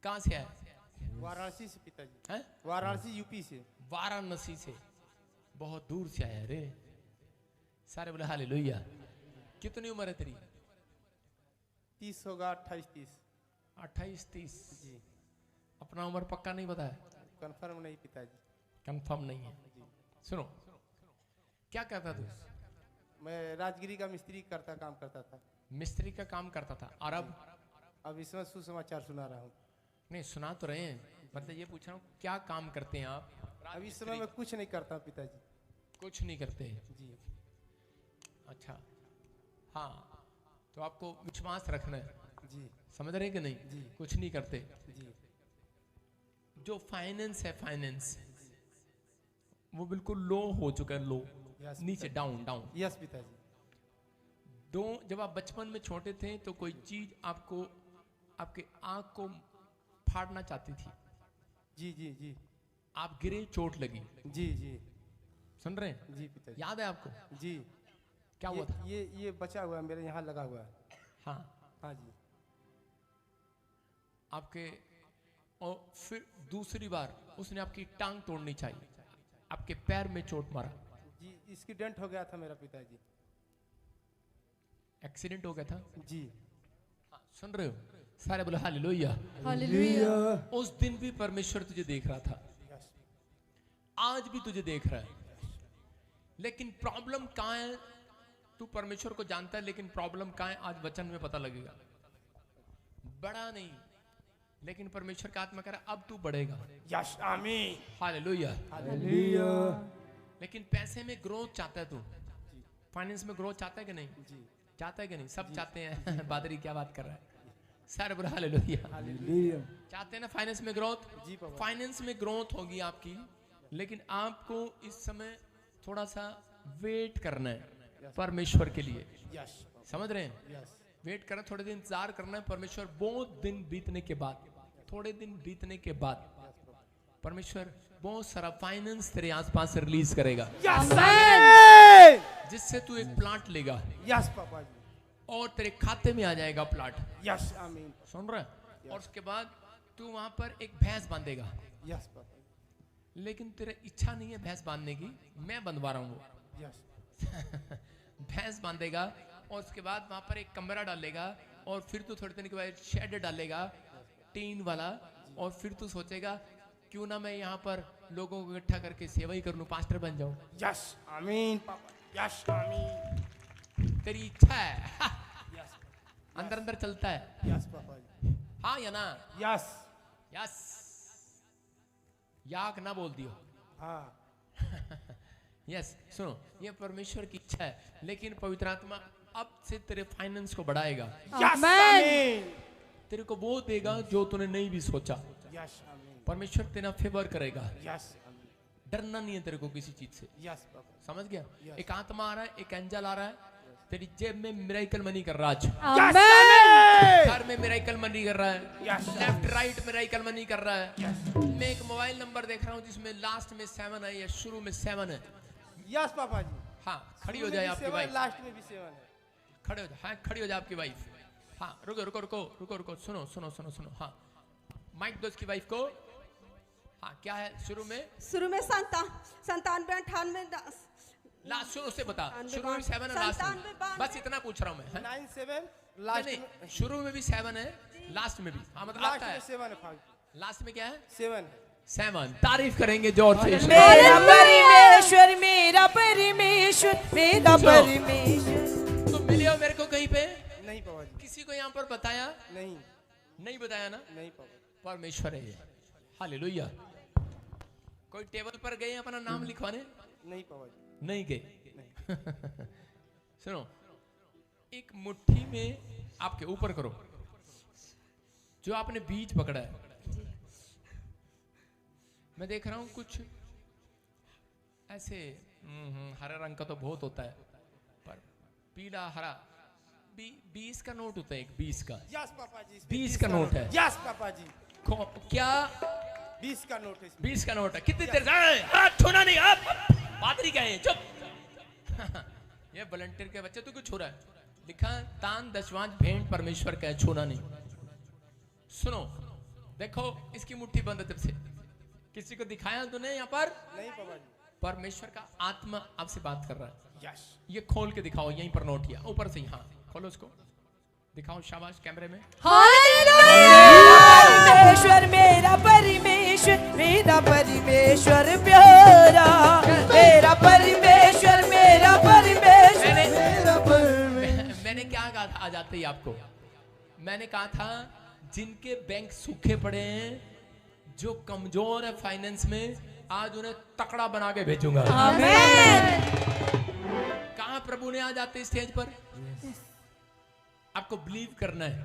कहाँ से आए? वाराणसी से पिताजी। हैं? वाराणसी यूपी से। वाराणसी से, बहुत दूर से आया रे। सारे बोले हालेलुया। कितनी उम्र है तेरी? 30 होगा, 28-30। 28-30। जी। अपना उम्र पक्का नहीं बताया? कंफर्म नहीं पिताजी। कंफर्म नहीं है। सुनो, क्या करता तू? मैं राजगिरी का मिस्त्री काम करता था। मिस्त्री का काम करता था। और अब इसमें सुसमाचार सुना रहा हूँ। नहीं सुना तो रहे हैं, मतलब ये पूछ रहा हूँ क्या काम करते हैं आप? अभी इस समय मैं कुछ नहीं करता पिताजी। कुछ नहीं करते जी। अच्छा, हाँ, तो आपको विश्वास रखना है। जी। समझ रहे कि नहीं? जी। कुछ नहीं करते। जी। जो फाइनेंस है, फाइनेंस वो बिल्कुल लो हो चुका है, लो, नीचे, डाउन डाउन। यस पिताजी। जब आप बचपन में छोटे थे तो कोई चीज आपको आपके आंख को फाड़ना चाहती थी। जी जी जी। आप गिरे, चोट लगी। जी जी। सुन रहे हैं? जी पिताजी। याद है आपको? जी। क्या हुआ था? ये बचा हुआ है, मेरे यहाँ लगा हुआ है। हाँ हाँ जी। आपके, और फिर दूसरी बार उसने आपकी टांग तोड़नी चाहिए, आपके पैर में चोट मारा। जी, इसकी डेंट हो गया था मेरा पिताजी। एक्सीडेंट हो गया था। जी। हाँ, सुन रहे हो? सारे बोले हालेलुया। हालेलुया। उस दिन भी परमेश्वर तुझे देख रहा था, आज भी तुझे देख रहा है। लेकिन प्रॉब्लम कहाँ है? तू परमेश्वर को जानता है, लेकिन प्रॉब्लम कहाँ है आज वचन में पता लगेगा। बड़ा नहीं, लेकिन परमेश्वर का आत्मा कह रहा है अब तू बढ़ेगा। यस आमीन। हालेलुया। हालेलुया। लेकिन पैसे में ग्रोथ चाहता है तू? फाइनेंस में ग्रोथ चाहता है कि नहीं? जी। चाहता है कि नहीं? सब चाहते हैं। बादरी क्या बात कर रहा है? सारे बोले हालेलुया। हालेलुया। चाहते हैं ना फाइनेंस में ग्रोथ? जी पापा। फाइनेंस में ग्रोथ होगी आपकी, लेकिन आपको इस समय थोड़ा सा वेट करना है परमेश्वर के लिए। यस। समझ रहे हैं? यस। वेट करना, थोड़े दिन इंतजार करना है। परमेश्वर बहुत दिन बीतने के बाद, थोड़े दिन बीतने के बाद परमेश्वर बहुत सारा फाइनेंस तेरे आसपास रिलीज करेगा, जिससे तू एक प्लाट लेगा। यस पापा जी। और तेरे खाते में आ जाएगा प्लाट। यस आमीन। सुन रहा है? और उसके बाद तू वहां पर एक भैंस बांधेगा। Yes papa. लेकिन तेरे इच्छा नहीं है भैंस बांधने की, मैं बंधवा रहा हूँ। यस। भैंस बांधेगा और उसके बाद वहां पर एक कमरा डालेगा, और फिर तू थोड़े दिन के बाद शेड डालेगा, टीन वाला। और फिर तू सोचेगा क्यों ना मैं यहाँ पर लोगों को इकट्ठा करके सेवा ही कर लूं, पास्टर बन जाऊं। यस आमीन पापा। यस आमीन। तेरी इच्छा है। यस। अंदर अंदर चलता है। यस पापा जी। हाँ या ना? यस। यस। याक ना बोल दियो। हाँ। यस। सुनो, ये परमेश्वर की इच्छा है, लेकिन पवित्र आत्मा अब से तेरे फाइनेंस को बढ़ाएगा। यस आमीन। तेरे को वो देगा जो तूने नहीं भी सोचा। यस आमीन। परमेश्वर तेरा फेवर करेगा। यस आमीन। डरना नहीं है तेरे को किसी चीज से। Yes papa. समझ गया? Yes. एक आत्मा आ रहा है, एक एंजल आ रहा है, तेरी जेब में मिरेकल मनी कर रहा है, यस आमीन। घर में मिरेकल मनी कर रहा है, Yes. Left right miracle money कर रहा है। Yes. मैं एक मोबाइल नंबर देख रहा हूँ जिसमें लास्ट में 7 है या शुरू में 7 है। यस पापा जी। हाँ, खड़ी हो जाए आपकी वाइफ। लास्ट में भी 7 है। खड़े हो जाए। हाँ, खड़ी हो जाए आपकी वाइफ। हाँ, रुको रुको रुको रुको रुको, सुनो सुनो सुनो सुनो। हाँ, माइक दो उसकी वाइफ को। हाँ, क्या है शुरू में? 97 98 लास्ट शुरू से बता। शुरू में भी 7 है, लास्ट में बस इतना पूछ रहा हूँ मैं। 97 लास्ट नहीं, में। शुरू में भी 7 है, लास्ट में भी। हाँ, मतलब लास्ट आता में है। 7 है भाई। लास्ट में क्या है? 7 है। 7। तारीफ करेंगे जोर से। मेरा परमेश्वर, मेरा परमेश्वर, मेरा परमेश्वर। तुम मिले हो मेरे को कहीं पे? नहीं पापा जी। किसी को यहाँ पर बताया? नहीं। नहीं बताया ना? नहीं पापा। परमेश्वर है ये। हालेलुया। कोई टेबल पर गए अपना नाम लिखवाने? नहीं पापा जी। नहीं गए। सुनो, एक मुट्ठी में आपके ऊपर करो जो आपने बीज पकड़ा है। मैं देख रहा हूं कुछ ऐसे हरे रंग का तो बहुत होता है, पर पीला हरा 20 का नोट होता है, एक 20 का। यस पापा जी। 20 का नोट है। यस पापा जी। क्या 20 का नोट है। 20 का नोट है? कितनी देर हाथ छूना नहीं, आप पादरी गए हैं, चुप। ये वॉलंटियर के बच्चे, तू क्यों छू रहा है? लिखा तान दशवांश भेंट परमेश्वर का है, छूना नहीं। सुनो, देखो इसकी मुट्ठी बंद है जब से, किसी को दिखाया तूने यहाँ पर? नहीं पापा जी। परमेश्वर का आत्मा आपसे बात कर रहा है। यस। ये खोल के दिखाओ, यहीं पर नोट किया ऊपर से ही। हाँ खोलो उसको, दिखाओ शाबाश कैमरे में। परमेश्वर मेरा परमेश्वर, मेरा परमेश्वर प्यारा, मेरा परमेश्वर, मेरा परमेश्वर, मेरा परमेश्वर। मैंने क्या कहा था आज आते ही आपको? मैंने कहा था जिनके बैंक सूखे पड़े हैं, जो कमजोर है फाइनेंस में, आज उन्हें तकड़ा बना के भेजूंगा। आमीन। कहा प्रभु ने आज आते स्टेज पर? आपको बिलीव करना है।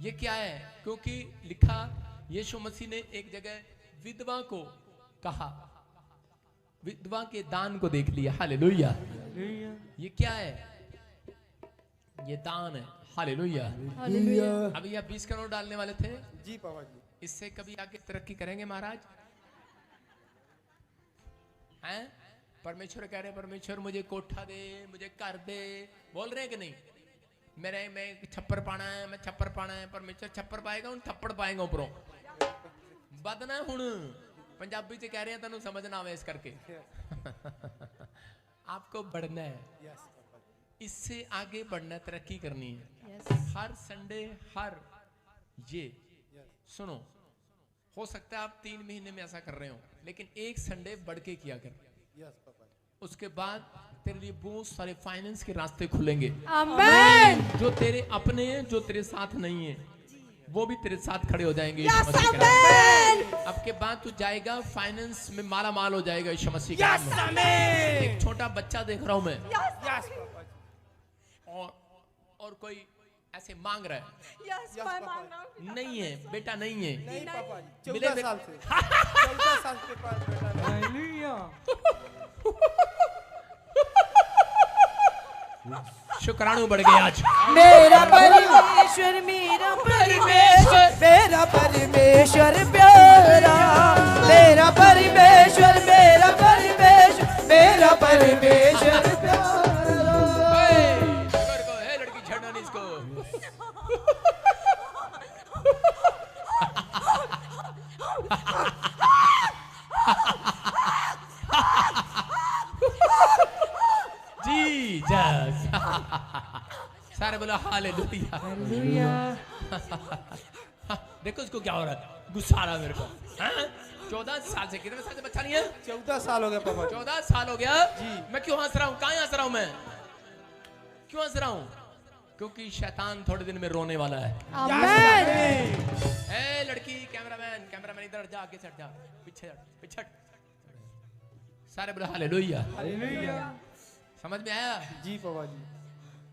ये क्या है? क्योंकि लिखा यीशु मसीह ने एक जगह विधवा को कहा, विधवा के दान को देख लिया। हालेलुया। ये क्या है? ये दान है। हालेलुया। अभी आप 20 करोड़ डालने वाले थे। जी पापा जी। इससे कभी आगे तरक्की करेंगे महाराज? हैं? परमेश्वर कह रहे परमेश्वर मुझे कोठा दे, मुझे कर दे, बोल रहे हैं कि नहीं? मैं छप्पर पाना है, मैं छप्पर पाना है। परमेश्वर छप्पर पाएगा, उन थप्पड़ पाएगा ऊपरों। बदना हुण पंजाबी च कह रहे हैं, तेनों समझ ना आवे इस करके। आपको बढ़ना है, यस पापा जी। इससे आगे बढ़ना, तरक्की करनी है। हर संडे, हर ये सुनो, हो सकता है आप 3 महीने में ऐसा कर रहे हो, लेकिन एक संडे बढ़ के किया कर। यस पापा जी। उसके बाद तेरे लिए बहुत सारे फाइनेंस के रास्ते खुलेंगे। आमीन। जो तेरे अपने हैं, जो तेरे साथ नहीं है, वो भी तेरे साथ खड़े हो जाएंगे। यस, यीशु मसीह के नाम आमीन। में। अब के बाद तू जाएगा फाइनेंस में माला माल हो जाएगा यीशु मसीह के नाम में। आमीन। एक छोटा बच्चा देख रहा हूं मैं, यस पापा जी। और कोई ऐसे मांग रहा है। यस मैं पापा। मांग रहा हूँ। नहीं है बेटा, नहीं है। नहीं पापा जी। मिले 14 साल से 14 साल के पास बेटा नहीं। शुक्राणु बढ़ गए आज। मेरा परमेश्वर, मेरा परमेश्वर, मेरा परमेश्वर प्यारा, मेरा परमेश्वर, मेरा परमेश्वर, मेरा परमेश्वर प्यारा। हे लड़की छेड़ना नहीं इसको। जीसस। सारे बोलो हालेलुया। देखो इसको क्या हो रहा है, गुस्सा आ रहा है मेरे को। हाँ? 14 साल से, कितने साल से बच्चा नहीं है? 14 साल हो गया पापा जी। 14 साल हो गया जी। मैं क्यों हंस रहा हूँ? कहाँ हंस रहा हूँ मैं? क्यों हंस रहा हूँ? क्योंकि शैतान थोड़े दिन में रोने वाला है। आमीन। ए लड़की, कैमरामैन इधर जा, आगे चढ़ जा, पीछे पीछे। सारे बोलो हालेलुया। समझ में आया? जी पापा जी।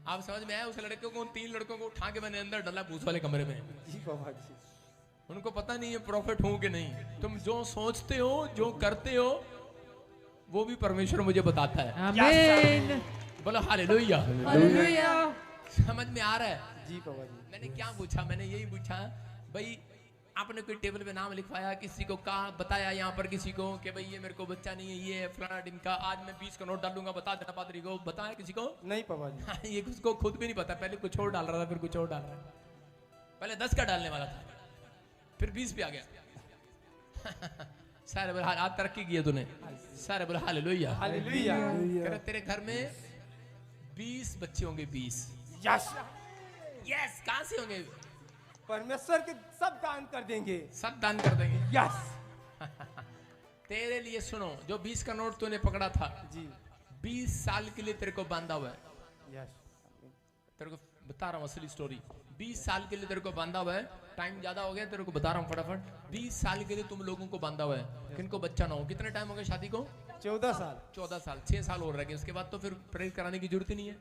आप समझ में आया? उस लड़के को, उन 3 लड़कों को उठा के मैंने अंदर डाला भूस वाले कमरे में। जी पापा जी। उनको पता नहीं है प्रॉफिट हूं कि नहीं। तुम जो सोचते हो, जो करते हो, वो भी परमेश्वर मुझे बताता है। आमीन। बोलो हालेलुया। हालेलुया। समझ में आ रहा है? जी पापा जी। मैंने क्या पूछा? मैंने यही पूछा, भाई आपने कोई टेबल पे नाम लिखवाया, किसी को कहा, बताया यहाँ पर किसी को कि भाई ये मेरे को बच्चा नहीं है, ये है फलाना ढिमका, आज मैं 20 का नोट डालूंगा, बता देना पादरी को, बताया किसी को? नहीं पापा जी। ये उसको खुद भी नहीं पता। पहले कुछ और डाल रहा था, फिर कुछ और डाल रहा था। पहले 10 का डालने वाला था, फिर 20 पे आ गया। सारे बोले आज तरक्की की है तूने। सारे बोले हालेलुया। हालेलुया। कह रहे तेरे घर में 20 बच्चे होंगे। 20। यस। यस। कहां से होंगे? परमेश्वर के सब दान कर देंगे। सब दान कर देंगे। यस। तेरे लिए सुनो, जो 20 का नोट तूने पकड़ा था, जी। 20 साल के लिए तेरे को बांधा हुआ है। यस। तेरे को बता रहा हूँ असली स्टोरी। 20 साल के लिए तेरे को बांधा हुआ है। टाइम ज्यादा हो गया, तेरे को बता रहा हूँ फटाफट। 20 साल के लिए तुम लोगों को बांधा हुआ है। किनको बच्चा ना हो। कितने टाइम हो गया शादी को? 14 साल। 14 साल। 6 साल और रह गए, उसके बाद तो फिर प्रेयर कराने की जरूरत ही नहीं है,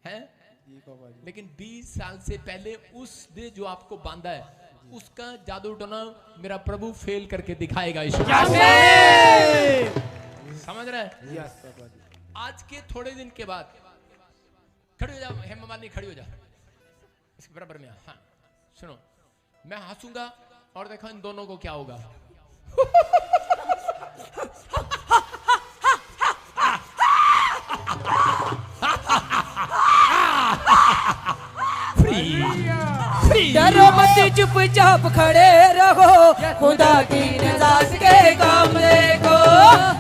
है? जी पापा जी। लेकिन 20 साल से पहले उसने जो आपको बांधा है, उसका जादू टोना मेरा प्रभु फेल करके दिखाएगा। समझ रहे हैं? यस पापा जी। आज के थोड़े दिन के बाद खड़ी हो जा, हेमा मालिनी खड़ी हो जा इसके बराबर में। हाँ सुनो, मैं हंसूंगा और देखो इन दोनों को क्या होगा। फ्री डरो मत चुपचाप खड़े रहो खुदा की नजात के काम देखो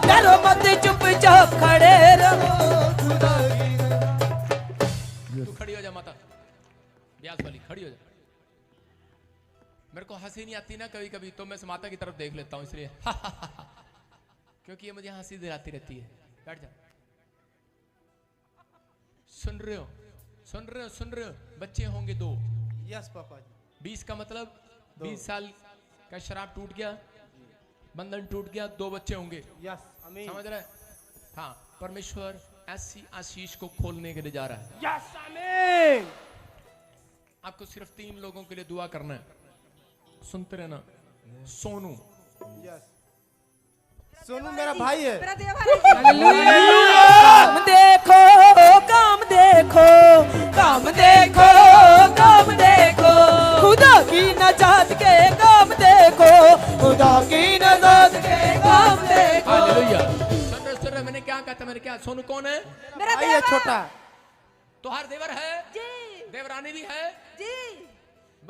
डरो मत चुपचाप खड़े रहो खुदा की तू खड़ी हो जा माता ब्यास वाली खड़ी हो जा मेरे को हंसी नहीं आती ना कभी कभी तो मैं माता की तरफ देख लेता हूँ इसलिए क्योंकि ये मुझे हंसी दिलाती रहती है बैठ जा सुन रहे हो सुन रहे हो सुन रहे हो बच्चे होंगे 2 यस पापा जी 20 का मतलब 20 साल का शराब टूट गया बंधन टूट गया 2 बच्चे होंगे यस आमीन समझ रहे हाँ परमेश्वर ऐसी आशीष को खोलने के लिए जा रहा है यस आमीन आपको सिर्फ 3 लोगों के लिए दुआ करना है सुनते रहना सोनू यस सोनू मेरा भाई है मेरा देवर है काम देखो काम देखो काम देखो काम देखो खुदा की नजात के काम देखो खुदा की नजात के काम देखो हालेलुया सुन रहे मैंने क्या कहा था मैंने क्या सोनू कौन है मेरा भाई है देवर छोटा तोहार देवर है जी देवरानी भी है जी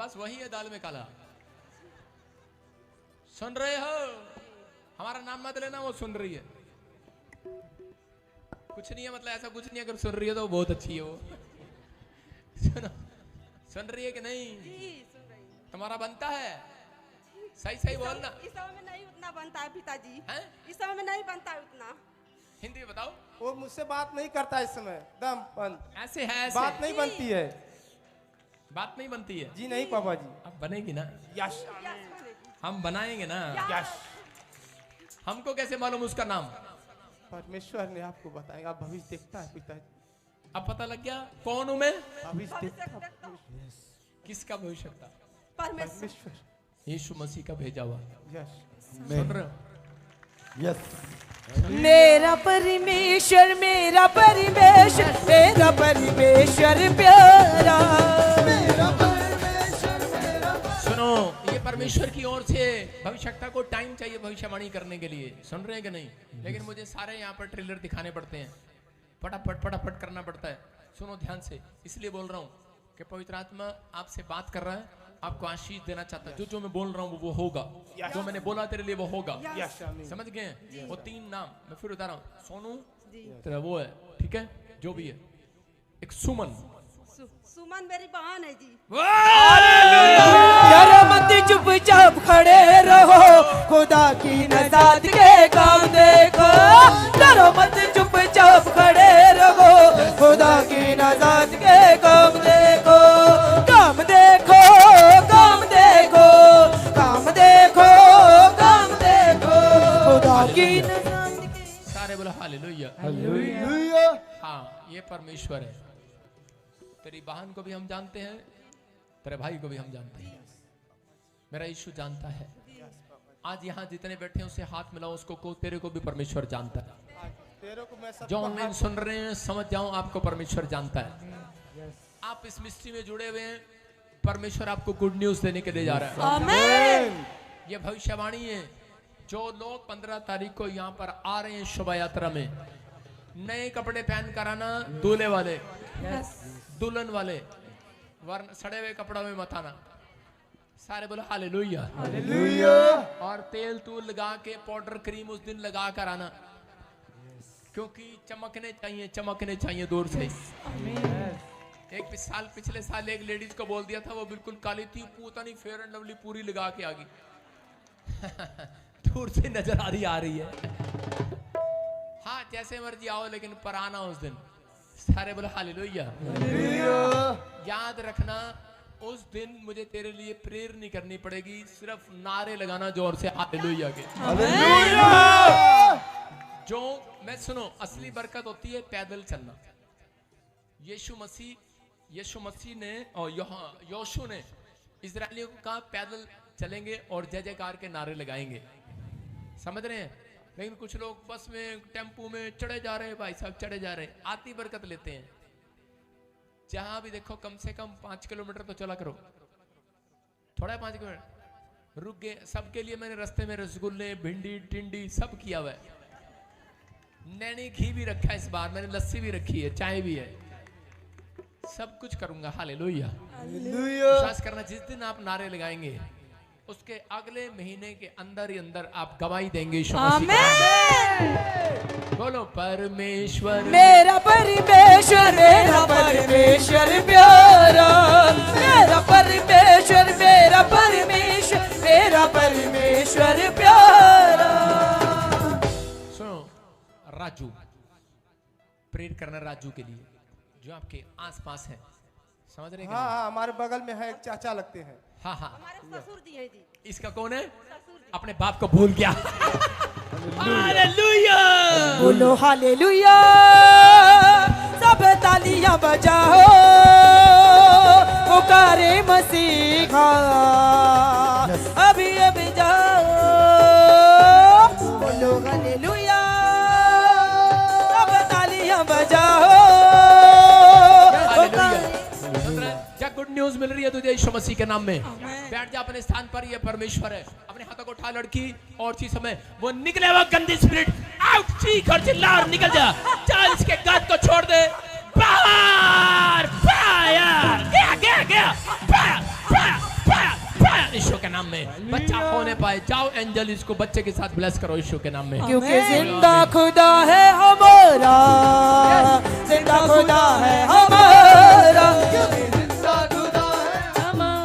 बस वही है दाल में काला सुन रहे हो हमारा नाम मत लेना वो सुन रही है कुछ नहीं है मतलब ऐसा कुछ नहीं है अगर सुन रही है तो बहुत अच्छी है वो सुनो सुन रही है कि नहीं जी सुन रही हूँ। तुम्हारा बनता है सही सही बोलना इस समय में नहीं उतना बनता है पिताजी हैं? इस समय में नहीं बनता है उतना हिंदी में बताओ वो मुझसे बात नहीं करता इस समय दम बंद ऐसे है ऐसे बात नहीं बनती है बात नहीं बनती है जी नहीं पापा जी अब बनेगी ना यस यस बनेगी। हम बनाएंगे ना यस हमको कैसे मालूम उसका नाम परमेश्वर ने आपको बताएगा भविष्य देखता है पिताजी अब पता लग गया कौन हूं मैं भविष्य देखता भविष्य देखता हूँ। किसका भविष्यता परमेश्वर परमेश्वर यीशु मसीह का भेजा हुआ यस सुन रहे हो यस मेरा परमेश्वर मेरा परमेश्वर मेरा परमेश्वर प्यारा सुनो ये परमेश्वर की ओर से भविष्यता को टाइम चाहिए भविष्यवाणी करने के लिए सुन रहे हैं कि नहीं लेकिन मुझे सारे यहाँ पर ट्रेलर दिखाने पड़ते हैं फटाफट फटाफट करना पड़ता है सुनो ध्यान से इसलिए बोल रहा हूँ कि पवित्र आत्मा आपसे बात कर रहा है आपको आशीष देना चाहता है जो मैं बोल रहा हूँ वो होगा जो मैंने बोला तेरे लिए वो होगा यस आमीन समझ गए वो 3 नाम मैं फिर बता रहा हूँ सोनू जी तेरा वो है ठीक है जो भी है एक सुमन सुमन मेरी बहन है जी डरो मत चुपचाप खड़े रहो खुदा की नजात के काम देखो डरो मत चुपचाप खड़े रहो खुदा की नजात के काम देखो काम देखो काम देखो काम देखो काम देखो खुदा की नजात के सारे बोला हालेलुया हालेलुया हाँ ये परमेश्वर है तेरी बहन को भी हम जानते हैं तेरे भाई को भी हम जानते हैं मेरा यीशु जानता है आज यहाँ जितने बैठे हैं उसे हाथ मिलाओ उसको को तेरे को भी परमेश्वर जानता है तेरे को मैं सब जो ऑनलाइन सुन रहे हैं समझ जाओ आपको परमेश्वर जानता है आप इस मिस्ट्री में जुड़े हुए हैं परमेश्वर आपको गुड न्यूज देने के लिए जा रहा है आमीन ये भविष्यवाणी है जो लोग 15 तारीख को यहाँ पर आ रहे हैं शोभा यात्रा में नए कपड़े पहन कर आना दूल्हे वाले दुल्हन वाले वरना सड़े हुए कपड़ों में मत आना सारे बोलो हालेलुया हालेलुया और तेल तूल लगा के पाउडर क्रीम उस दिन लगा कर आना क्योंकि चमकने चाहिए दूर से एक साल पिछले साल एक लेडीज को बोल दिया था वो बिल्कुल काली थी पता नहीं फेयर एंड लवली पूरी लगा के आ गई दूर से नजर आ रही है हाँ जैसे मर्जी आओ लेकिन पर आना उस दिन सारे बोलो हालेलुया याद रखना उस दिन मुझे तेरे लिए प्रेयर नहीं करनी पड़ेगी सिर्फ नारे लगाना जोर से हालेलुया के जो मैं सुनो असली बरकत होती है पैदल चलना यीशु मसीह ने और योशू ने इजरायलियों को कहा पैदल चलेंगे और जय जयकार के नारे लगाएंगे समझ रहे हैं लेकिन कुछ लोग बस में टेम्पू में चढ़े जा रहे हैं भाई साहब चढ़े जा रहे हैं आती बरकत लेते हैं जहां भी देखो कम से कम 5 किलोमीटर तो चला करो थोड़ा 5 किलोमीटर रुक गए सबके लिए मैंने रास्ते में रसगुल्ले भिंडी टिंडी सब किया हुआ है नैनी घी भी रखा है इस बार मैंने लस्सी भी रखी है चाय भी है सब कुछ करूंगा। हालेलुया। हालेलुया। विश्वास करना, जिस दिन आप नारे लगाएंगे उसके अगले महीने के अंदर ही अंदर आप गवाही देंगे यीशु मसीह के नाम। बोलो परमेश्वर मेरा परमेश्वर, मेरा परमेश्वर प्यारा, मेरा परमेश्वर, मेरा परमेश्वर, मेरा परमेश्वर प्यारा। सुनो, राजू प्रेयर करना, राजू के लिए जो आपके आसपास है, समझ रहे हैं कि हाँ नहीं? हाँ, हमारे बगल में है, एक चाचा लगते हैं। हाँ हाँ, हमारे ससुर जी हैं जी। इसका कौन है? ससुर जी। अपने बाप को भूल गया। हालेलुया। बोलो हालेलुया, सब तालियां बजाओ, पुकारे मसीहा, अभी अभी जाओ। बोलो हालेलुया, सब तालियां बजाओ, हालेलुया। सुन रहे हैं? क्या गुड न्यूज मिल रही है तुझे यीशु मसीह के नाम में? बैठ जा अपने स्थान पर, ये परमेश्वर है। अपने हाथों को उठा लड़की, और सी समय वो निकले हुआ गंदी स्पिरिट आउट, चीख और चिल्ला और निकल जा। चल इसके गात को छोड़ दे, बाहर फायर, गया गया गया, फायर फायर फायर फायर यीशु के नाम में। बच्चा होने पाए, जाओ एंजल इसको बच्चे के साथ ब्लेस करो यीशु के नाम में। क्योंकि जिंदा खुदा है हमारा, जिंदा खुदा है हमारा।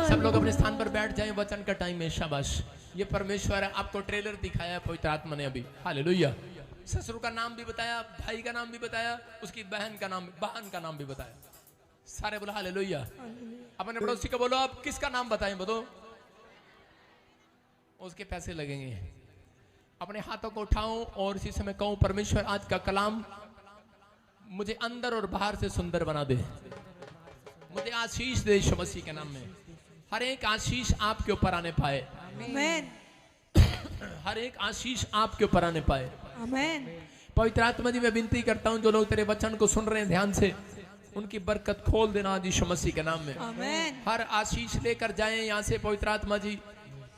सब लोग अपने स्थान पर बैठ जाएं, वचन का टाइम है। शाबाश, ये परमेश्वर है। आपको ट्रेलर दिखाया है पवित्र आत्मा ने अभी। हालेलुया। ससुर का नाम भी बताया, भाई का नाम भी बताया, उसकी बहन का नाम भी बताया। सारे बोलो हालेलुया। अपने पड़ोसी को बोलो, आप किसका नाम बताएं, बताओ, उसके पैसे लगेंगे। अपने हाथों को उठाऊं और इसी समय कहूं, परमेश्वर आज का कलाम मुझे अंदर और बाहर से सुंदर बना दे, मुझे आशीष दे यीशु मसीह के नाम में। हर एक आशीष आपके ऊपर आने पाए, आमीन हर एक आशीष आपके ऊपर आने पाए। आमीन। पवित्र आत्मा जी, मैं विनती करता हूं, जो लोग तेरे वचन को सुन रहे हैं ध्यान से, उनकी बरकत खोल देना आज यीशु मसीह के नाम में। आमीन। हर आशीष लेकर जाएं यहाँ से पवित्र आत्मा जी,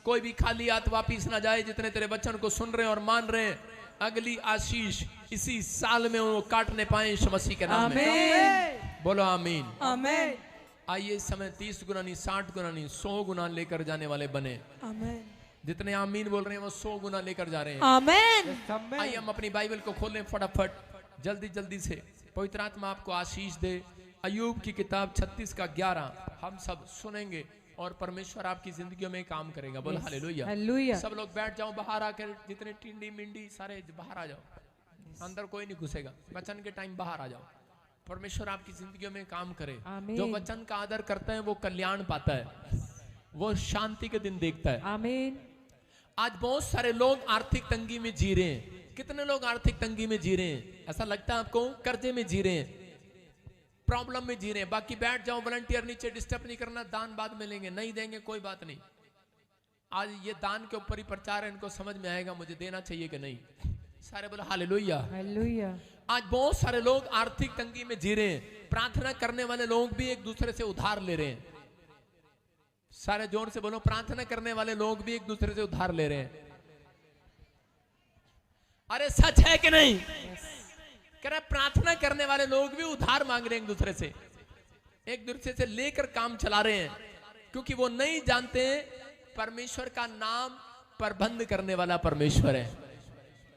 कोई भी खाली हाथ वापिस ना जाए। जितने तेरे वचन को सुन रहे हैं और मान रहे हैं, अगली आशीष इसी साल में वो काटने पाए यीशु मसीह के नाम में। आमीन बोलो आमीन। आमीन आइए इस समय 30 गुना नहीं, 60 गुना नहीं, 100 गुना लेकर जाने वाले बने। आमीन जितने आमीन बोल रहे हैं वो 100 गुना लेकर जा रहे हैं। आमीन। आइए हम अपनी बाइबल को खोलें फटाफट, जल्दी जल्दी से। पवित्र आत्मा आपको आशीष दे। अय्यूब की किताब 36 का 11 हम सब सुनेंगे और परमेश्वर आपकी जिंदगी में काम करेगा। बोल हालेलुया। हालेलुया। सब लोग बैठ जाओ, बाहर आकर जितने टिंडी मिंडी सारे बाहर आ जाओ, अंदर कोई नहीं घुसेगा। वचन के टाइम बाहर आ जाओ, परमेश्वर आपकी जिंदगी में काम करे। आमीन। जो वचन का आदर करता है वो कल्याण पाता है, वो शांति के दिन देखता है। आमीन। आज बहुत सारे लोग आर्थिक तंगी में जी रहे हैं। कितने लोग आर्थिक तंगी में जी रहे हैं? ऐसा लगता है आपको? कर्जे में जी रहे हैं, प्रॉब्लम में जी रहे हैं। बाकी बैठ जाओ, वॉलंटियर नीचे, डिस्टर्ब नहीं करना। दान बाद में लेंगे, नहीं देंगे कोई बात नहीं। आज ये दान के ऊपर ही प्रचार है, इनको समझ में आएगा मुझे देना चाहिए कि नहीं। सारे बोलो हालेलुया। हालेलुया। आज बहुत सारे लोग आर्थिक तंगी में जी रहे हैं। प्रार्थना करने वाले लोग भी एक दूसरे से उधार ले रहे हैं। सारे जोर से बोलो, प्रार्थना करने वाले लोग भी एक दूसरे से उधार ले रहे हैं। अरे सच है कि नहीं? कह रहा प्रार्थना करने वाले लोग भी उधार मांग रहे हैं एक दूसरे से, एक दूसरे से लेकर काम चला रहे हैं, क्योंकि वो नहीं जानते परमेश्वर का नाम प्रबंध करने वाला परमेश्वर है।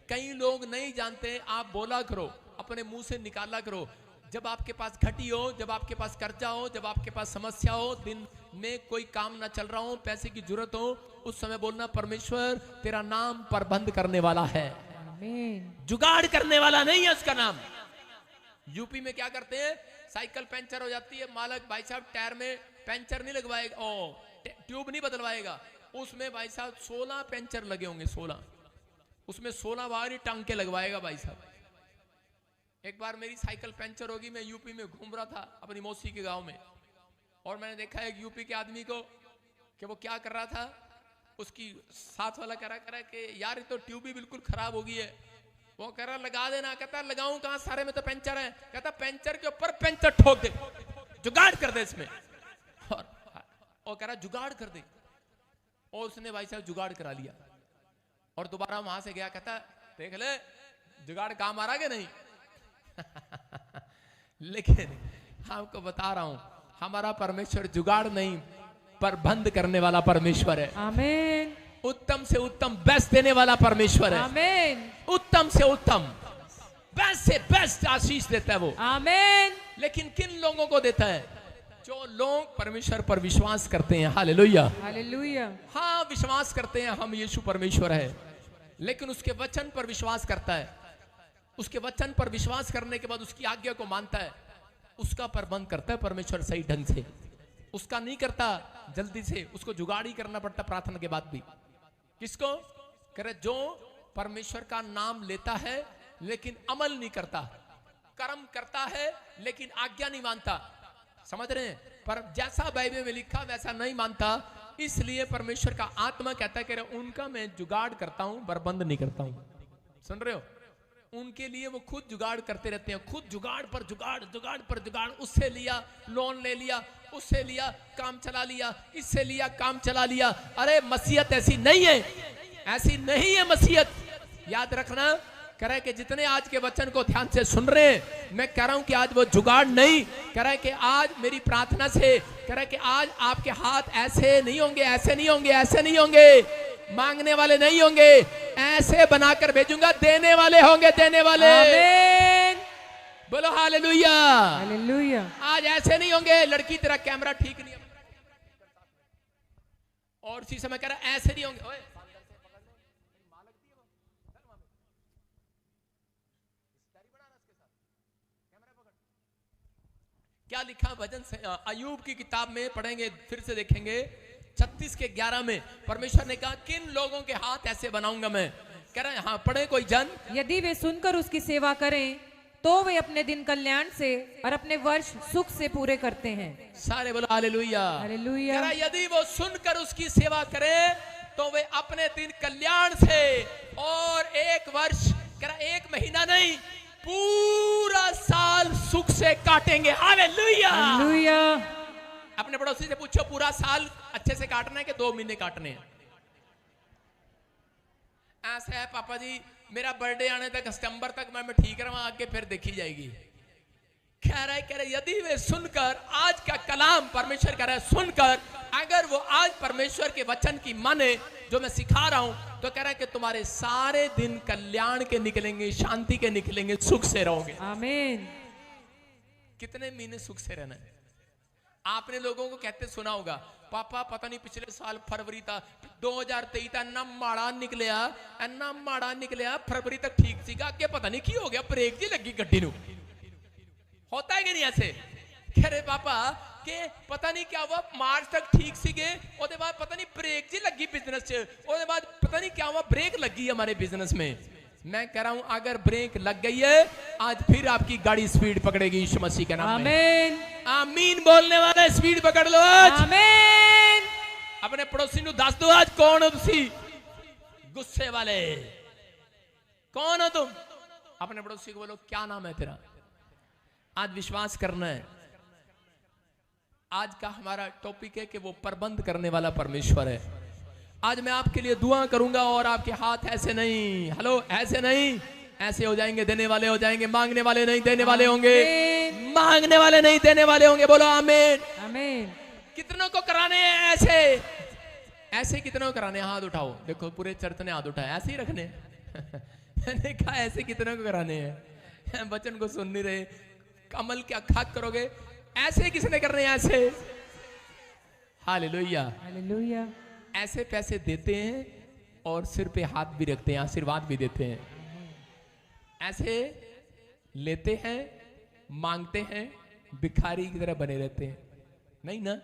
कई लोग नहीं जानते। आप बोला करो, अपने मुंह से निकाला करो। जब आपके पास घटी हो, जब आपके पास कर्जा हो, जब आपके पास समस्या हो, दिन में कोई काम ना चल रहा हो, पैसे की जरूरत हो, उस समय बोलना परमेश्वर तेरा नाम प्रबंध करने वाला है, आमीन। जुगाड़ करने वाला नहीं है उसका नाम। यूपी में क्या करते हैं, साइकिल पंचर हो जाती है, मालक भाई साहब टायर में पंचर नहीं लगवाएगा, ट्यूब नहीं बदलवाएगा, उसमें भाई साहब 16 पंचर लगे होंगे, 16, उसमें 16 बार टांके लगवाएगा भाई साहब। एक बार मेरी साइकिल पंचर होगी, मैं यूपी में घूम रहा था अपनी मौसी के गांव में, और मैंने देखा एक यूपी के आदमी को कि वो क्या कर रहा था। उसकी साथ वाला कह रहा कि यार ये तो ट्यूब भी बिल्कुल खराब हो गई है। वो कह रहा लगा देना। कहता लगाऊं कहां, सारे में तो पंचर है। कहता पंचर के ऊपर पंचर ठोक दे, जुगाड़ कर दे इसमें। और कह रहा जुगाड़ कर दे, और उसने भाई साहब जुगाड़ करा लिया और दोबारा वहां से गया। कहता देख ले जुगाड़ काम आ रहा कि नहीं। लेकिन आपको बता रहा हूं, हमारा परमेश्वर जुगाड़ नहीं, प्रबंध करने वाला परमेश्वर है। आमीन, उत्तम से उत्तम बेस्ट देने वाला परमेश्वर है। आमीन, उत्तम से उत्तम, बेस्ट से बेस्ट आशीष देता है वो। आमीन, लेकिन किन लोगों को देता है? जो लोग परमेश्वर पर विश्वास करते हैं। हालेलुया। हालेलुया, हाँ, विश्वास करते हैं हम यीशु परमेश्वर है, लेकिन उसके वचन पर विश्वास करता है। उसके वचन पर विश्वास करने के बाद उसकी आज्ञा को मानता है, उसका प्रबंध करता है परमेश्वर सही ढंग से। उसका नहीं करता जल्दी से, उसको जुगाड़ ही करना पड़ता प्रार्थना के बाद भी। किसको करे? जो परमेश्वर का नाम लेता है लेकिन अमल नहीं करता, कर्म करता है लेकिन आज्ञा नहीं मानता। समझ रहे हैं? पर जैसा बाइबल में लिखा वैसा नहीं मानता, इसलिए परमेश्वर का आत्मा कहता है कि उनका मैं जुगाड़ करता हूं, प्रबंध नहीं करता हूं। सुन रहे हो? उनके लिए वो खुद जुगाड़ करते रहते हैं, खुद जुगाड़ पर जुगाड़, जुगाड़ पर जुगाड़। उससे लिया लोन ले लिया, उससे लिया काम चला लिया, इससे लिया काम चला लिया। अरे मसीहत ऐसी नहीं है, ऐसी नहीं है मसीहत। याद रखना, कह रहा है कि जितने आज के वचन को ध्यान से सुन रहे हैं, मैं कह रहा हूं कि आज वो जुगाड़ नहीं। कह रहा है कि आज मेरी प्रार्थना से, कह रहा है कि आज आपके हाथ ऐसे नहीं होंगे, ऐसे नहीं होंगे, ऐसे नहीं होंगे, मांगने वाले नहीं होंगे, ऐसे बनाकर भेजूंगा, देने वाले होंगे, देने वाले। आमीन, बोलो हालेलुया। हालेलुया, आज ऐसे नहीं होंगे, लड़की तेरा कैमरा ठीक नहीं है, और इसी समय कह रहा ऐसे नहीं होंगे। ओए, क्या लिखा वचन से? अय्यूब की किताब में पढ़ेंगे, फिर से देखेंगे 36 के 11 में परमेश्वर ने कहा किन लोगों के हाथ ऐसे बनाऊंगा मैं। कह रहा है, हाँ पढ़े कोई जन। यदि वे सुनकर उसकी सेवा करें तो वे अपने दिन कल्याण से और अपने वर्ष सुख से पूरे करते हैं। सारे बोलो हालेलुया। हालेलुया, कह रहा है, यदि वो सुनकर उसकी सेवा करें तो वे अपने दिन कल्याण से और एक वर्ष, कह रहा एक महीना नहीं, पूरा साल सुख से काटेंगे। हालेलुया। हालेलुया, अपने पड़ोसी से पूछो, पूरा साल अच्छे से काटना है कि 2 महीने काटने हैं? ऐसा है पापा जी, मेरा बर्थडे आने तक सितंबर तक मैं ठीक रहा, आगे फिर देखी जाएगी। कह रहा है यदि वे सुनकर, आज का कलाम परमेश्वर कह रहा है, सुनकर अगर वो आज परमेश्वर के वचन की माने जो मैं सिखा रहा हूं, तो कह रहा है कि तुम्हारे सारे दिन कल्याण के निकलेंगे, शांति के निकलेंगे, सुख से रहोगे। आमीन, कितने महीने सुख से रहना है? आपने लोगों को कहते सुना होगा, पापा पता नहीं पिछले साल फरवरी था, 2023 था, इन्ना माड़ा निकलिया, इन्ना माड़ा निकलिया, फरवरी तक ठीक सीगा, आगे पता नहीं की हो गया, ब्रेक जी लगी गड्डी नू। होता है कि नहीं ऐसे? कह रहे पापा के पता नहीं क्या हुआ, मार्च तक ठीक सीगे, उसके बाद पता नहीं ब्रेक जी लगी बिजनेस च, उसके बाद पता नहीं क्या हुआ, ब्रेक लगी हमारे बिजनेस में। मैं कह रहा हूं अगर ब्रेक लग गई है, आज फिर आपकी गाड़ी स्पीड पकड़ेगी यीशु मसीह के नाम में। आमीन, आमीन बोलने वाला स्पीड पकड़ लो आज। आमीन, अपने पड़ोसी नु दस दो आज कौन हो तुसी गुस्से वाले, कौन हो तुम? अपने पड़ोसी को बोलो क्या नाम है तेरा? आज विश्वास करना है। आज का हमारा टॉपिक है कि वो प्रबंध करने वाला परमेश्वर है। आज मैं आपके लिए दुआ करूंगा और आपके हाथ ऐसे नहीं, हेलो ऐसे नहीं, ऐसे हो जाएंगे, देने वाले हो जाएंगे, मांगने वाले नहीं देने वाले होंगे, मांगने वाले नहीं देने वाले होंगे। बोलो आमीन। आमीन, कितनों को कराने हैं ऐसे? ऐसे कितनों को कराने? हाथ उठाओ, देखो पूरे चर्च ने हाथ उठाया, ऐसे ही रखने मैंने कहा ऐसे कितनों को कराने हैं? वचन को सुन नहीं रहे, कमल क्या खाक करोगे? ऐसे किसने करने हैं? ऐसे। हालेलुया, हालेलुया, ऐसे पैसे देते हैं और सिर पे हाथ भी रखते हैं, आशीर्वाद भी देते हैं। ऐसे लेते हैं, मांगते हैं, भिखारी की तरह बने रहते हैं। नहीं ना,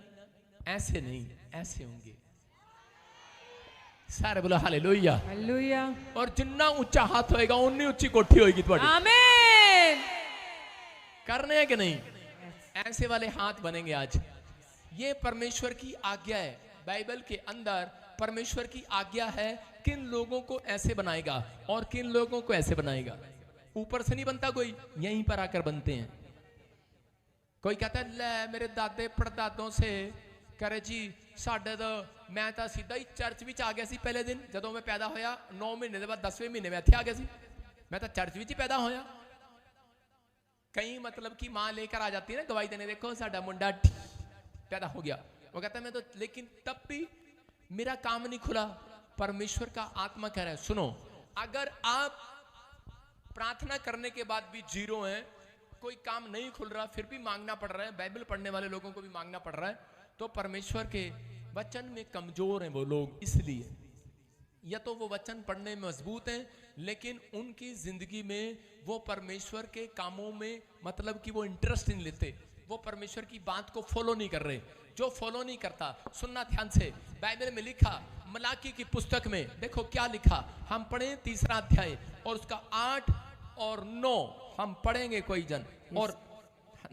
ऐसे नहीं, ऐसे होंगे। सारे बोलो हालेलुया। हालेलुया, और जितना ऊंचा हाथ होएगा उतनी ऊंची कोठी होएगी तुम्हारी। आमीन, करने हैं कि नहीं? ऐसे वाले हाथ बनेंगे आज। ये परमेश्वर की आज्ञा है। बाइबल के अंदर परमेश्वर की आज्ञा है, किन लोगों को ऐसे बनाएगा और किन लोगों को ऐसे बनाएगा। ऊपर से नहीं बनता कोई, यहीं पर आकर बनते हैं। कोई कहता है ले मेरे दादे परदादों से करे जी साढ़े तो मैं तो सीधा ही चर्च विच आ गया सी। पहले दिन जदों मैं पैदा होया 9 महीने के बाद 10वें महीने में इत्थे आ गया सी। मैं तो चर्च विच ही पैदा होया। कहीं मतलब कि माँ लेकर आ जाती है ना गवाही देने, देखो साडा मुंडा पैदा हो गया, वो कहता है मैं तो, लेकिन तब भी मेरा काम नहीं खुला। परमेश्वर का आत्मा कह रहा है सुनो, अगर आप प्रार्थना करने के बाद भी जीरो हैं, कोई काम नहीं खुल रहा, फिर भी मांगना पड़ रहा है, बाइबल पढ़ने वाले लोगों को भी मांगना पड़ रहा है, तो परमेश्वर के वचन में कमजोर हैं वो लोग। इसलिए या तो वो वचन पढ़ने में मजबूत हैं, लेकिन उनकी जिंदगी में वो परमेश्वर के कामों में मतलब कि वो इंटरेस्ट नहीं लेते, वो परमेश्वर की बात को फॉलो नहीं कर रहे। जो फॉलो नहीं करता, सुनना ध्यान से, बाइबल में लिखा मलाकी की पुस्तक में देखो क्या लिखा, हम पढ़े 3रा अध्याय और उसका 8 और 9 हम पढ़ेंगे कोई जन, और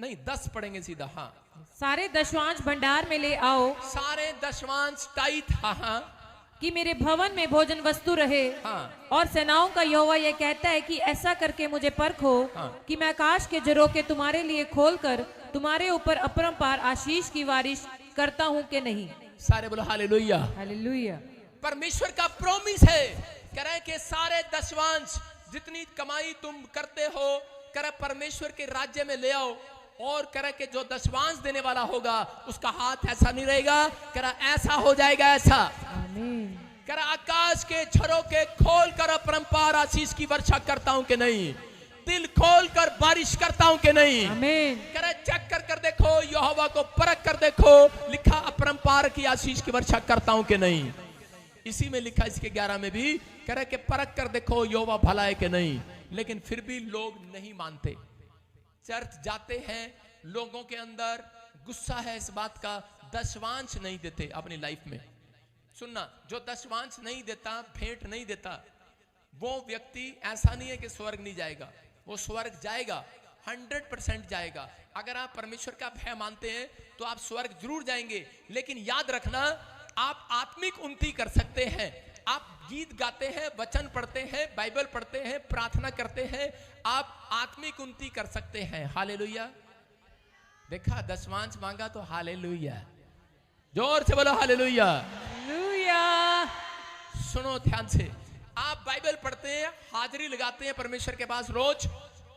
नहीं 10 पढ़ेंगे सीधा। हाँ, सारे दशवांश भंडार में ले आओ, सारे दशवांश टाइट, हाँ हाँ, कि मेरे भवन में भोजन वस्तु रहे। हाँ। और सेनाओं का यहोवा यह कहता है कि ऐसा करके मुझे परखो, हाँ। कि मैं आकाश के झरोखे तुम्हारे लिए खोलकर तुम्हारे ऊपर अपरंपार आशीष की बारिश करता हूँ कि नहीं। सारे बोलो हालेलुया। हालेलुया। परमेश्वर का प्रॉमिस है, कह रहे हैं कि सारे दशवांश जितनी कमाई तुम करते हो, कह रहे परमेश्वर के राज्य में ले आओ, और कह रहे कि जो दशवांश देने वाला होगा उसका हाथ ऐसा नहीं रहेगा, कह रहा ऐसा हो जाएगा, ऐसा आमीन। कह रहा आकाश के झरोखे खोल कर अपरंपार आशीष की वर्षा करता हूं कि नहीं, दिल खोल कर बारिश करता हूं कि नहीं। आमीन। कह रहा चेक कर देखो, यहोवा को परख कर देखो, लिखा अपरंपार की आशीष की वर्षा करता हूं कि नहीं। इसी में लिखा इसके 11 में भी, कह रहा कि परख कर देखो यहोवा भला है कि नहीं, लेकिन फिर भी लोग नहीं मानते। चर्च जाते हैं, लोगों के अंदर गुस्सा है इस बात का, दशवांश नहीं देते अपनी लाइफ में। सुनना, जो दशवांश नहीं देता, भेंट नहीं देता, वो व्यक्ति ऐसा नहीं है कि स्वर्ग नहीं जाएगा, वो स्वर्ग जाएगा, 100% जाएगा। अगर आप परमेश्वर का भय मानते हैं तो आप स्वर्ग जरूर जाएंगे, लेकिन याद रखना आप आत्मिक उन्नति कर सकते हैं। आप गीत गाते हैं, वचन पढ़ते हैं, बाइबल पढ़ते हैं, प्रार्थना करते हैं, आप आत्मिक उन्नति कर सकते हैं। हालेलुया। देखा, दशवांश मांगा तो हालेलुया, जोर से बोलो हालेलुया। हालेलुया। सुनो ध्यान से, आप बाइबल पढ़ते हैं, हाजिरी लगाते हैं परमेश्वर के पास रोज,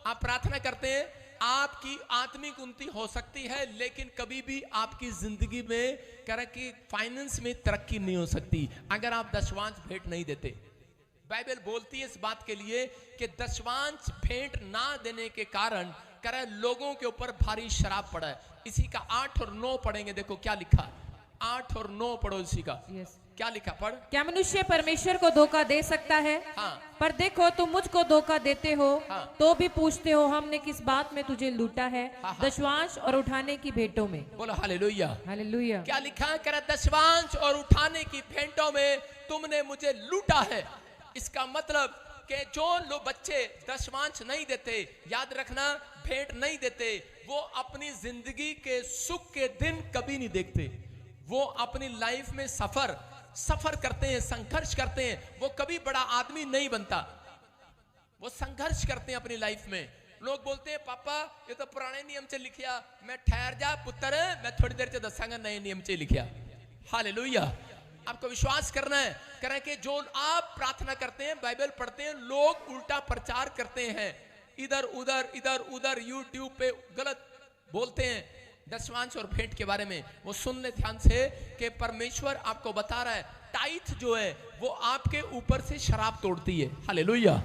आप प्रार्थना करते हैं, आपकी आत्मिक उन्नति हो सकती है, लेकिन कभी भी आपकी जिंदगी में कह रहा कि फाइनेंस में तरक्की नहीं हो सकती अगर आप दशवांश भेंट नहीं देते। बाइबल बोलती है इस बात के लिए कि दशवांश भेंट ना देने के कारण कह रहा है लोगों के ऊपर भारी शराब पड़ा है। इसी का 8 और 9 पढ़ेंगे, देखो क्या लिखा, 8 और 9 पढ़ो इसी का। यस। क्या लिखा पढ़। क्या मनुष्य परमेश्वर को धोखा दे सकता है? हाँ। पर देखो तुम मुझको धोखा देते हो, हाँ। तो भी पूछते हो हमने किस बात में तुझे लूटा है? हाँ। दशवांश और उठाने की भेंटों में। बोलो हालेलुया। हालेलुया। क्या लिखा है, कह रहा दशवांश और उठाने की भेंटों में तुमने मुझे लूटा है। इसका मतलब कि जो लोग बच्चे दशवांश नहीं देते, याद रखना, भेंट नहीं देते, वो अपनी जिंदगी के सुख के दिन कभी नहीं देखते। वो अपनी लाइफ में सफर करते हैं, संघर्ष करते हैं, वो कभी बड़ा आदमी नहीं बनता। वो संघर्ष करते हैं अपनी लाइफ में। लोग बोलते हैं पापा ये तो पुराने नियम से लिखिया, मैं ठहर जा पुत्र, मैं थोड़ी देर से दसांगा नए नियम से लिखिया। हालेलुया। आपको विश्वास करना है, करें कि जो आप प्रार्थना करते हैं, बाइबल पढ़ते हैं, लोग उल्टा प्रचार करते हैं, इधर उधर यूट्यूब पे गलत बोलते हैं दशवांश और भेंट के बारे में। वो सुन ले ध्यान से कि परमेश्वर आपको बता रहा है, टाइथ जो है वो आपके ऊपर से शराब तोड़ती है। हालेलुया।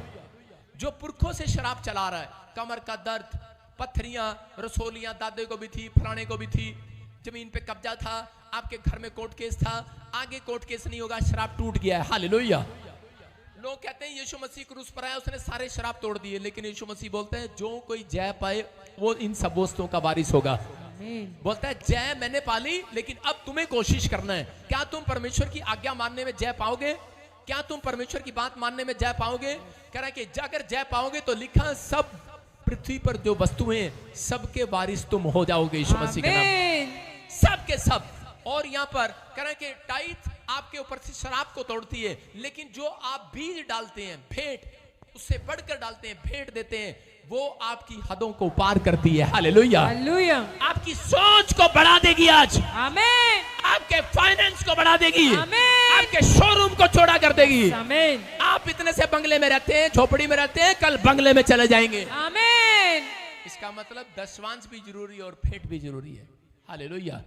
जो पुरखों से शराब चला रहा है, कमर का दर्द, पत्थरियां, रसोलियां दादे को भी थी, फलाने को भी थी, जमीन पे कब्जा था, आपके घर में कोर्ट केस था, आगे कोर्ट केस नहीं होगा, शराब टूट गया है। हालेलुया। लोग कहते हैं यीशु मसीह क्रूस पर आया, उसने सारे शराब तोड़ दिए, लेकिन यीशु मसीह बोलते हैं जो कोई जय पाए वो इन सब वस्तुओं का वारिस होगा। बोलता है जय मैंने पाली, लेकिन अब तुम्हें कोशिश करना है। क्या तुम परमेश्वर की आज्ञा मानने में जय पाओगे? क्या तुम परमेश्वर की बात मानने में जय पाओगे? कह रहा है कि अगर जय पाओगे तो लिखा सब पृथ्वी पर जो वस्तुएं सबके वारिस तुम हो जाओगे यीशु मसीह के नाम, सब के सब। और यहाँ पर कह रहा है कि टाइथ आपके ऊपर से शराब को तोड़ती है, लेकिन जो आप बीज डालते हैं, भेंट उससे बढ़कर डालते हैं, भेंट देते हैं, वो आपकी हदों को पार करती है। हालेलुया। हालेलुया। आपकी सोच को बढ़ा देगी आज, आमीन। आपके फाइनेंस को बढ़ा देगी, आमीन। आपके शोरूम को चौड़ा कर देगी। आमीन। आप इतने से बंगले में रहते हैं, झोपड़ी में रहते हैं, कल बंगले में चले जाएंगे। आमीन। इस इसका मतलब दशवांश भी जरूरी है और भेंट भी जरूरी है। हालेलुया।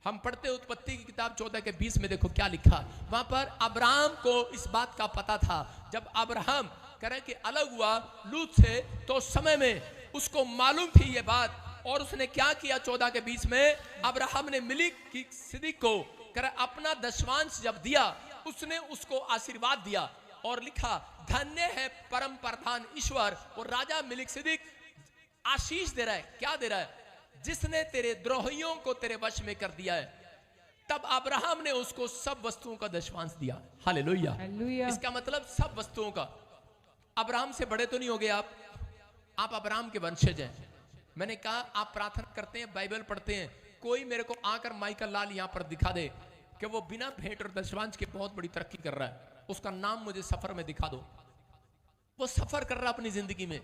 हम पढ़ते उत्पत्ति की किताब 14 के 20 में, देखो क्या लिखा। वहां पर अब्राहम को इस बात का पता था। जब अब्राहम करे कि अलग हुआ लूत से, तो उस समय में उसको मालूम थी ये बात, और उसने क्या किया 14 के 20 में, अब्राहम ने मेलिकिसदिक को करे अपना दशवांश जब दिया, उसने उसको आशीर्वाद दिया और लिखा धन्य है परम प्रधान ईश्वर, और राजा मेलिकिसदिक आशीष दे रहा है। क्या दे रहा है? जिसने तेरे द्रोहियों को तेरे वश में कर दिया है। तब अब्राहम ने उसको सब वस्तुओं का दशवांश दिया। हालेलुया। हालेलुया। इसका मतलब सब वस्तुओं का। अब्राहम से बड़े तो नहीं हो गए आप अब्राहम के वंशज हैं। मैंने कहा आप प्रार्थना करते हैं, बाइबल पढ़ते हैं, कोई मेरे को आकर माइकल लाल यहां पर दिखा दे कि वो बिना भेंट और दशवांश के बहुत बड़ी तरक्की कर रहा है, उसका नाम मुझे सफर में दिखा दो। वो सफर कर रहा अपनी जिंदगी में।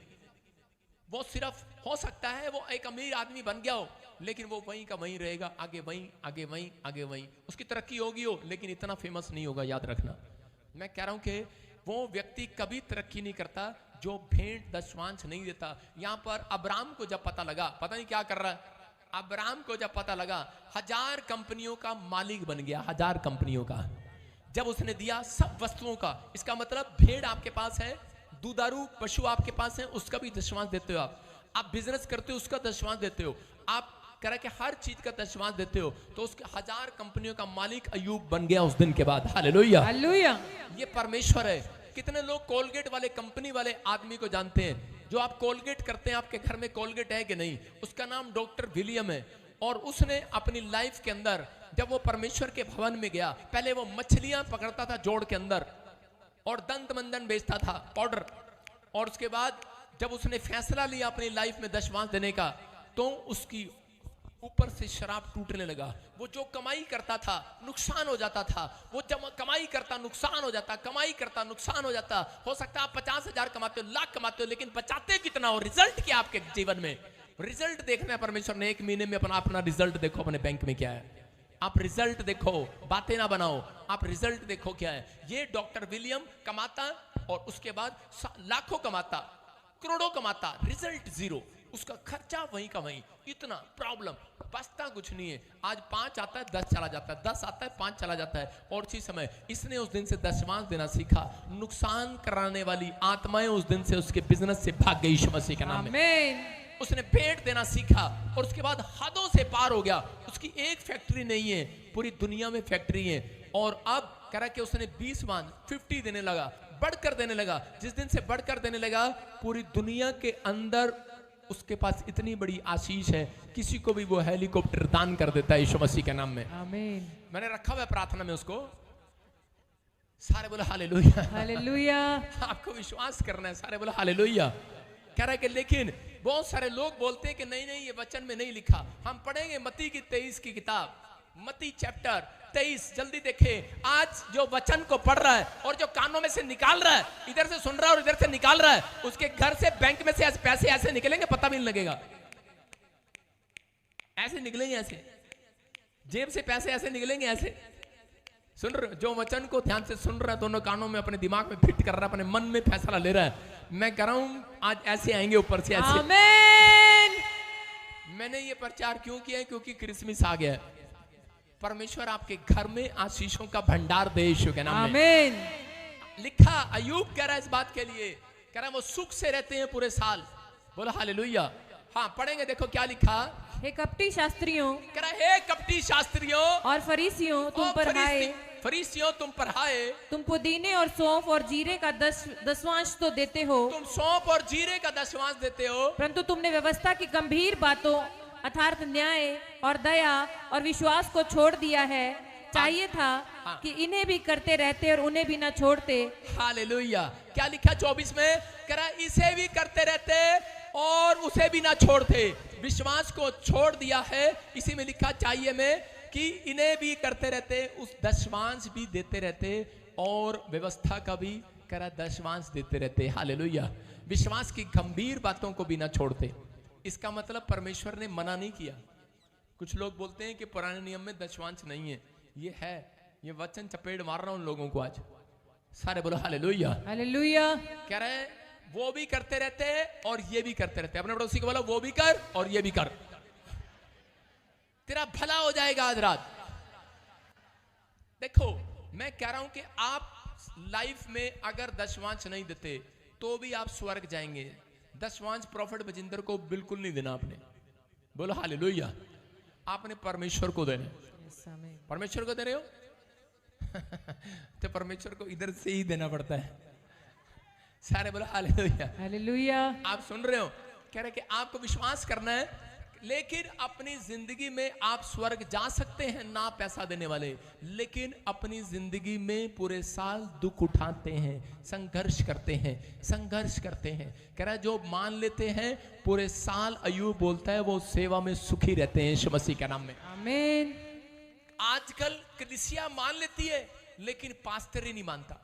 वो सिर्फ हो सकता है वो एक अमीर आदमी बन गया हो, लेकिन वो वहीं का वहीं रहेगा, आगे वहीं, आगे वहीं, आगे वहीं। उसकी तरक्की होगी हो, लेकिन इतना फेमस नहीं होगा। याद रखना, मैं कह रहा हूं कि वो व्यक्ति कभी तरक्की नहीं करता जो भेंट दशवांश नहीं देता। यहां पर अब्राहम को जब पता लगा, पता नहीं क्या कर रहा है, अब्राहम को जब पता लगा 1000 कंपनियों का मालिक बन गया। 1000 कंपनियों का जब उसने दिया, सब वस्तुओं का। इसका मतलब भेड़ आपके पास है, दुधारू पशु आपके पास है, उसका भी दशवांश देते हो। आप बिजनेस करते हो, उसका दशवांश देते हो। आप कह के हर चीज का दशवांश देते हो। तो उसके 1000 कंपनियों का मालिक अय्यूब बन गया उस दिन के बाद। हालेलुया। हालेलुया। ये परमेश्वर है। कितने लोग कोलगेट वाले कंपनी वाले आदमी को जानते हैं? जो आप कोलगेट करते हैं, आपके घर में कोलगेट है कि नहीं? उसका नाम डॉक्टर विलियम है। और उसने अपनी लाइफ के अंदर, जब वो परमेश्वर के भवन में गया, पहले वो मछलियां पकड़ता था जोड़ के अंदर और दंत मंजन बेचता था, पाउडर। और उसके बाद जब उसने फैसला लिया अपनी लाइफ में दशवांश देने का, तो उसकी ऊपर से शराब टूटने लगा। वो जो कमाई करता था नुकसान हो जाता था। वो जब कमाई करता नुकसान हो जाता, कमाई करता नुकसान हो जाता। हो सकता है आप 50,000 कमाते हो, लाख कमाते हो, लेकिन बचाते कितना हो? रिजल्ट क्या आपके जीवन में? रिजल्ट देखना है परमेश्वर ने। 1 महीने में अपना रिजल्ट देखो अपने बैंक में क्या है। आप रिजल्ट देखो, बातें ना बनाओ। आप रिजल्ट देखो क्या है। ये डॉक्टर विलियम कमाता और उसके बाद लाखों कमाता, करोड़ों कमाता, रिजल्ट जीरो। उसका खर्चा वहीं का वहीं। इतना प्रॉब्लम, बचता कुछ नहीं है। आज 5 आता है 10 चला जाता है, 10 आता है 5 चला जाता है। और उसी समय इसने उस दिन से दशवांश देना सीखा। नुकसान कराने वाली आत्माएं उस दिन से उसके बिजनेस से भाग गई यीशु मसीह के नाम में। आमीन। उसने भेंट देना सीखा और उसके बाद हदों से पार हो गया। उसकी एक फैक्ट्री नहीं है, पूरी दुनिया में फैक्ट्री है। और अब कह रहा कि उसने 50 देने लगा, बढ़कर देने लगा। जिस दिन से बढ़कर देने लगा, पूरी दुनिया के अंदर उसके पास इतनी बड़ी आशीष है, किसी को भी वो हेलीकॉप्टर दान कर देता है यीशु मसीह के नाम में। आमीन। मैंने रखा हुआ है प्रार्थना में उसको। सारे बोलो हालेलुया। हालेलुया। आपको विश्वास करना है, सारे बोलो हालेलुया। कह रहा है कि लेकिन बहुत सारे लोग बोलते हैं कि नहीं नहीं, ये वचन में नहीं लिखा। हम पढ़ेंगे मत्ती की 23 की किताब, मत्ती चैप्टर 23। जल्दी देखे, आज जो वचन को पढ़ रहा है और जो कानों में से निकाल रहा है, इधर से सुन रहा है और इधर से निकाल रहा है, उसके घर से बैंक में से पैसे ऐसे निकलेंगे पता भी नहीं लगेगा। ऐसे निकलेंगे, ऐसे जेब से पैसे ऐसे निकलेंगे, ऐसे। सुन रहे जो वचन को ध्यान से सुन रहा है, दोनों कानों में अपने दिमाग में फिट कर रहा है, अपने मन में फैसला ले रहा है। मैं कह रहा हूं आज ऐसे आएंगे ऊपर से ऐसे। आमीन। मैंने ये प्रचार क्यों किया है? क्योंकि क्रिसमस आ गया है। परमेश्वर आपके घर में आशीषों का भंडार दे यीशु के नाम में। आमीन। लिखा, अय्यूब कह रहा है इस बात के लिए, कह रहा है वो सुख से रहते हैं पूरे साल। बोलो हालेलुया। हाँ पढ़ेंगे, देखो क्या लिखा। हे कपटी शास्त्रियों, कह रहा है हे कपटी शास्त्रियों और फरीसियों, तुम पर हाय। फरीसियों तुम पर हाय। तुम पुदीने और सौंफ और जीरे का दशवांश तो देते हो, तुम सौंफ और जीरे का दशवांश देते हो, परंतु तुमने व्यवस्था की गंभीर बातों अर्थात न्याय और दया और विश्वास को छोड़ दिया है। चाहिए था कि इन्हें भी करते रहते और उन्हें भी ना छोड़ते। हालेलुया। क्या लिखा 24 में? कह रहा इसे भी करते रहते और उसे भी ना छोड़ते। विश्वास को छोड़ दिया है। इसी में लिखा चाहिए में कि इन्हें भी करते रहते, उस दशवांश भी देते रहते और व्यवस्था का भी कह रहा दशवांश देते रहते। हालेलुया। विश्वास की गंभीर बातों को भी ना छोड़ते। इसका मतलब परमेश्वर ने मना नहीं किया। कुछ लोग बोलते हैं कि पुराने नियम में दशवांश नहीं है। ये है, ये वचन चपेट मार रहा हूं उन लोगों को आज। सारे बोलो हालेलुया। हालेलुया। कह रहे वो भी करते रहते हैं और ये भी करते रहते हैं। अपने पड़ोसी को बोलो वो भी कर और ये भी कर, तेरा भला हो जाएगा आज रात। देखो मैं कह रहा हूं कि आप लाइफ में अगर दशवांश नहीं देते तो भी आप स्वर्ग जाएंगे। दशवांश प्रॉफिट बजिंदर को बिल्कुल नहीं देना आपने, बोलो हालेलुया। आपने परमेश्वर को देना। परमेश्वर को दे रहे हो तो परमेश्वर को इधर से ही देना पड़ता है। सारे बोलो हालेलुया हालेलुया। आप सुन रहे हो, कह रहे कि आपको विश्वास करना है, लेकिन अपनी जिंदगी में आप स्वर्ग जा सकते हैं ना पैसा देने वाले, लेकिन अपनी जिंदगी में पूरे साल दुख उठाते हैं, संघर्ष करते हैं, संघर्ष करते हैं। कह रहा है जो मान लेते हैं पूरे साल, अय्यूब बोलता है वो सेवा में सुखी रहते हैं यीशु मसीह के नाम में। आमीन। आजकल कलीसिया मान लेती है लेकिन पास्टर ही नहीं मानता।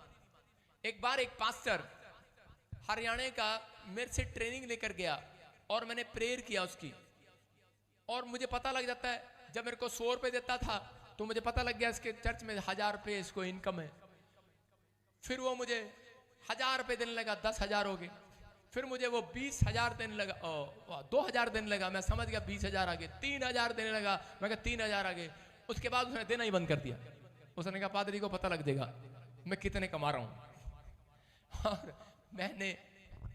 एक बार एक पास्टर हरियाणा का मेरे से ट्रेनिंग लेकर गया और मैंने प्रेयर किया उसकी, और मुझे पता लग जाता है, जब मेरे को 100 रुपए देता था तो मुझे पता लग गया इसके चर्च में 1000 रुपए इसको इनकम है। फिर वो मुझे 1000 रुपए देने लगा, 10,000 हो गए। फिर मुझे वो 20,000 देने लगा, 2000 देने लगा, मैं समझ गया 20,000 आ गए। 3,000 देने लगा, मैं कहा 3,000 आ गए। उसके बाद उसने देना ही बंद कर दिया। उसने कहा पादरी को पता लग जाएगा मैं कितने कमा रहा हूं। और मैंने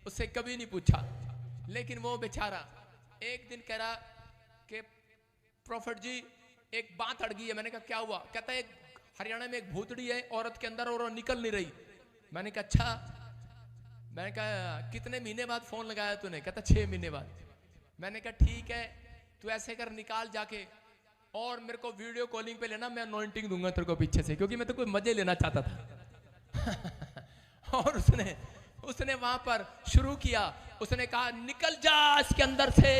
उससे कभी नहीं पूछा, लेकिन वो बेचारा एक दिन कह रहा कि प्रॉफिट जी एक बात अड़ गई है। मैंने कहा क्या हुआ? कहता है एक हरियाणा में एक भूतड़ी है औरत के अंदर और वो निकल नहीं रही। मैंने कहा अच्छा। मैंने कहा कितने महीने बाद फोन लगाया तूने? कहता 6 महीने बाद। मैंने कहा ठीक है तू ऐसे कर, निकाल जाके और मेरे को वीडियो कॉलिंग पे लेना, मैं अनॉइंटिंग दूंगा तेरे को पीछे से, क्योंकि मैं तो कोई मजे लेना चाहता था। और उसने वहां पर शुरू किया। उसने कहा निकल जा इसके अंदर से।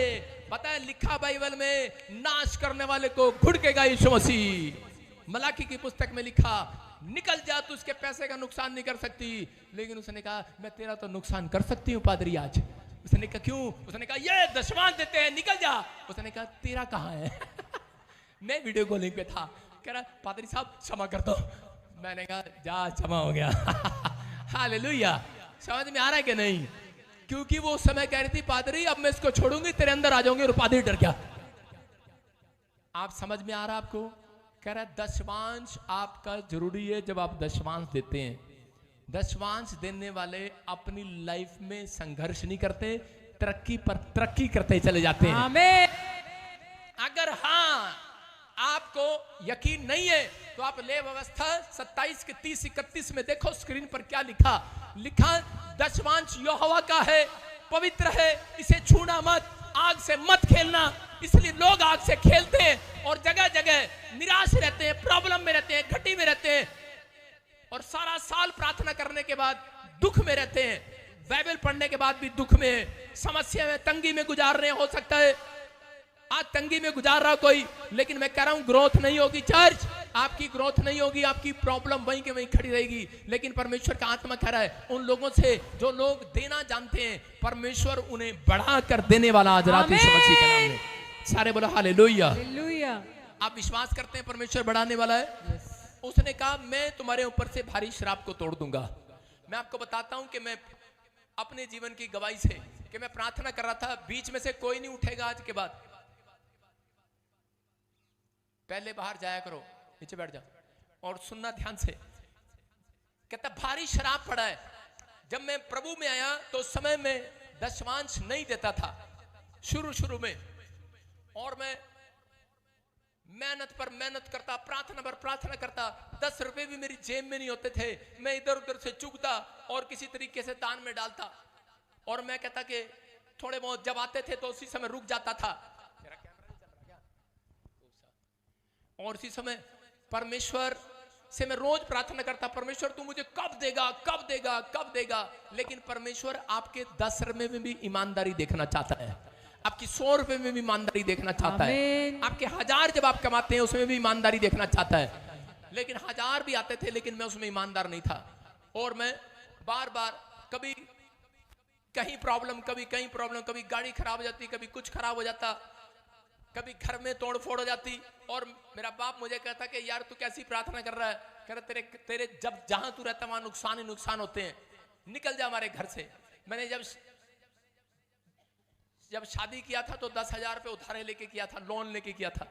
बताया लिखा बाइबल में, नाश करने वाले को घुड़केगा यीशु मसीह। मलाकी की पुस्तक में लिखा निकल जा, तू उसके पैसे का नुकसान नहीं कर सकती। लेकिन उसने कहा मैं तेरा तो नुकसान कर सकती हूँ पादरी आज। उसने कहा क्यों? उसने कहा ये दशवांश देते हैं, निकल जा। उसने कहा तेरा कहाँ है? मैं वीडियो कॉलिंग पे था। कह रहा पादरी साहब क्षमा कर दो। मैंने कहा जा क्षमा हो गया। हालेलुया। समझ में आ रहा है कि नहीं? क्योंकि वो उस समय कह रही थी पादरी अब मैं इसको छोड़ूंगी, तेरे अंदर आ जाऊंगी। और पादरी डर गया। आप समझ में आ रहा आपको? कह रहा है दशवांश आपका जरूरी है। जब आप दशवांश देते हैं, दशवांश देने वाले अपनी लाइफ में संघर्ष नहीं करते, तरक्की पर तरक्की करते चले जाते हैं। आमीन। अगर हाँ आपको यकीन नहीं है तो आप ले व्यवस्था 27 के 30 31 में देखो स्क्रीन पर क्या लिखा। लिखा दशवांश यहोवा का है, पवित्र है, इसे छूना मत, आग से मत खेलना। इसलिए लोग आग से खेलते हैं और जगह जगह निराश रहते हैं, प्रॉब्लम में रहते हैं, घटी में रहते हैं, और सारा साल प्रार्थना करने के बाद दुख में रहते हैं। बाइबल पढ़ने के बाद भी दुख में, समस्या में, तंगी में गुजार रहे। हो सकता है आज तंगी में गुजार रहा कोई, लेकिन मैं कह रहा हूं ग्रोथ नहीं होगी। चर्च आपकी ग्रोथ नहीं होगी, आपकी प्रॉब्लम वहीं के वहीं खड़ी रहेगी। लेकिन परमेश्वर का आत्मा कह रहा है उन लोगों से जो लोग देना जानते हैं, परमेश्वर उन्हें बढ़ा कर देने वाला आज रात यीशु मसीह के नाम में। सारे बोलो हालेलुया। हालेलुया। आप विश्वास करते हैं परमेश्वर बढ़ाने वाला है? उसने कहा मैं तुम्हारे ऊपर से भारी शराब को तोड़ दूंगा। मैं आपको बताता हूं कि मैं अपने जीवन की गवाही से, कि मैं प्रार्थना कर रहा था, बीच में से कोई नहीं उठेगा आज के बाद, पहले बाहर जाया करो, नीचे बैठ जाओ और सुनना ध्यान से। कहता भारी शराब पड़ा है। जब मैं प्रभु में आया तो उस समय में दशवांश नहीं देता था शुरू में, और मैं मेहनत पर मेहनत करता, प्रार्थना पर प्रार्थना करता। 10 रुपए भी मेरी जेब में नहीं होते थे। मैं इधर उधर से चुगता और किसी तरीके से दान में डालता। और मैं कहता कि थोड़े बहुत जब आते थे तो उसी समय रुक जाता था। और इसी समय परमेश्वर से मैं रोज प्रार्थना करता, परमेश्वर तू मुझे कब देगा, कब देगा, कब देगा। लेकिन परमेश्वर आपके 10 रुपए में भी ईमानदारी देखना चाहता है, आपकी 100 रुपए में भी ईमानदारी देखना चाहता है, आपके 1000 जब आप कमाते हैं उसमें भी ईमानदारी देखना चाहता है। लेकिन 1000 भी आते थे लेकिन मैं उसमें ईमानदार नहीं था। और मैं बार बार कभी कहीं प्रॉब्लम, कभी कहीं प्रॉब्लम, कभी गाड़ी खराब हो जाती, कभी कुछ खराब हो जाता, कभी घर में तोड़ फोड़ हो जाती। और मेरा बाप मुझे कहता कि यार तू कैसी प्रार्थना कर रहा है? कह रहा तेरे जब जहां तू रहता वहां नुकसान ही नुकसान होते हैं, निकल जा हमारे घर से। मैंने जब शादी किया था तो 10,000 रुपये उधारे लेके किया था, लोन लेके किया था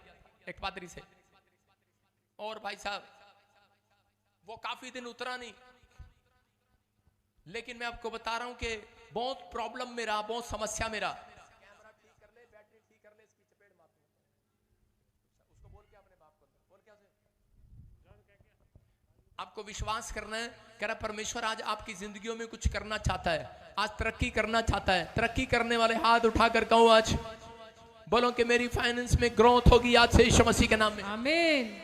एक पादरी से। और भाई साहब वो काफी दिन उतरा नहीं, लेकिन मैं आपको बता रहा हूं कि बहुत प्रॉब्लम मेरा, बहुत समस्या मेरा। कैमरा ठीक कर ले, बैटरी ठीक कर ले, इसकी चपेट मार उसको बोल के अपने बाप को बोल क्या आपको विश्वास करना है। कह रहा परमेश्वर आज आपकी जिंदगियों में कुछ करना चाहता है, आज तरक्की करना चाहता है। तरक्की करने वाले हाथ उठाकर कहो आज, बोलो कि मेरी फाइनेंस में ग्रोथ होगी आज से यीशु मसीह के नाम में। आमीन।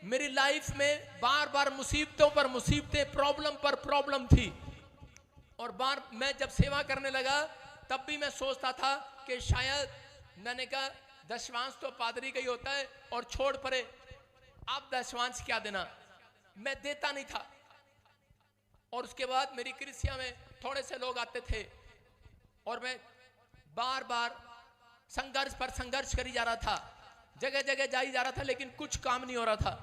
मेरी लाइफ में बार बार मुसीबतों पर मुसीबतें, प्रॉब्लम पर प्रॉब्लम थी। और बार मैं जब सेवा करने लगा तब भी मैं सोचता था कि शायद, मैंने कहा दशवांश तो पादरी का ही होता है और छोड़ पड़े, आप दशवांश क्या देना, मैं देता नहीं था। और उसके बाद मेरी कलीसिया में थोड़े से लोग आते थे और मैं बार बार संघर्ष पर संघर्ष करी जा रहा था, जगह जगह जाई जा रहा था, लेकिन कुछ काम नहीं हो रहा था।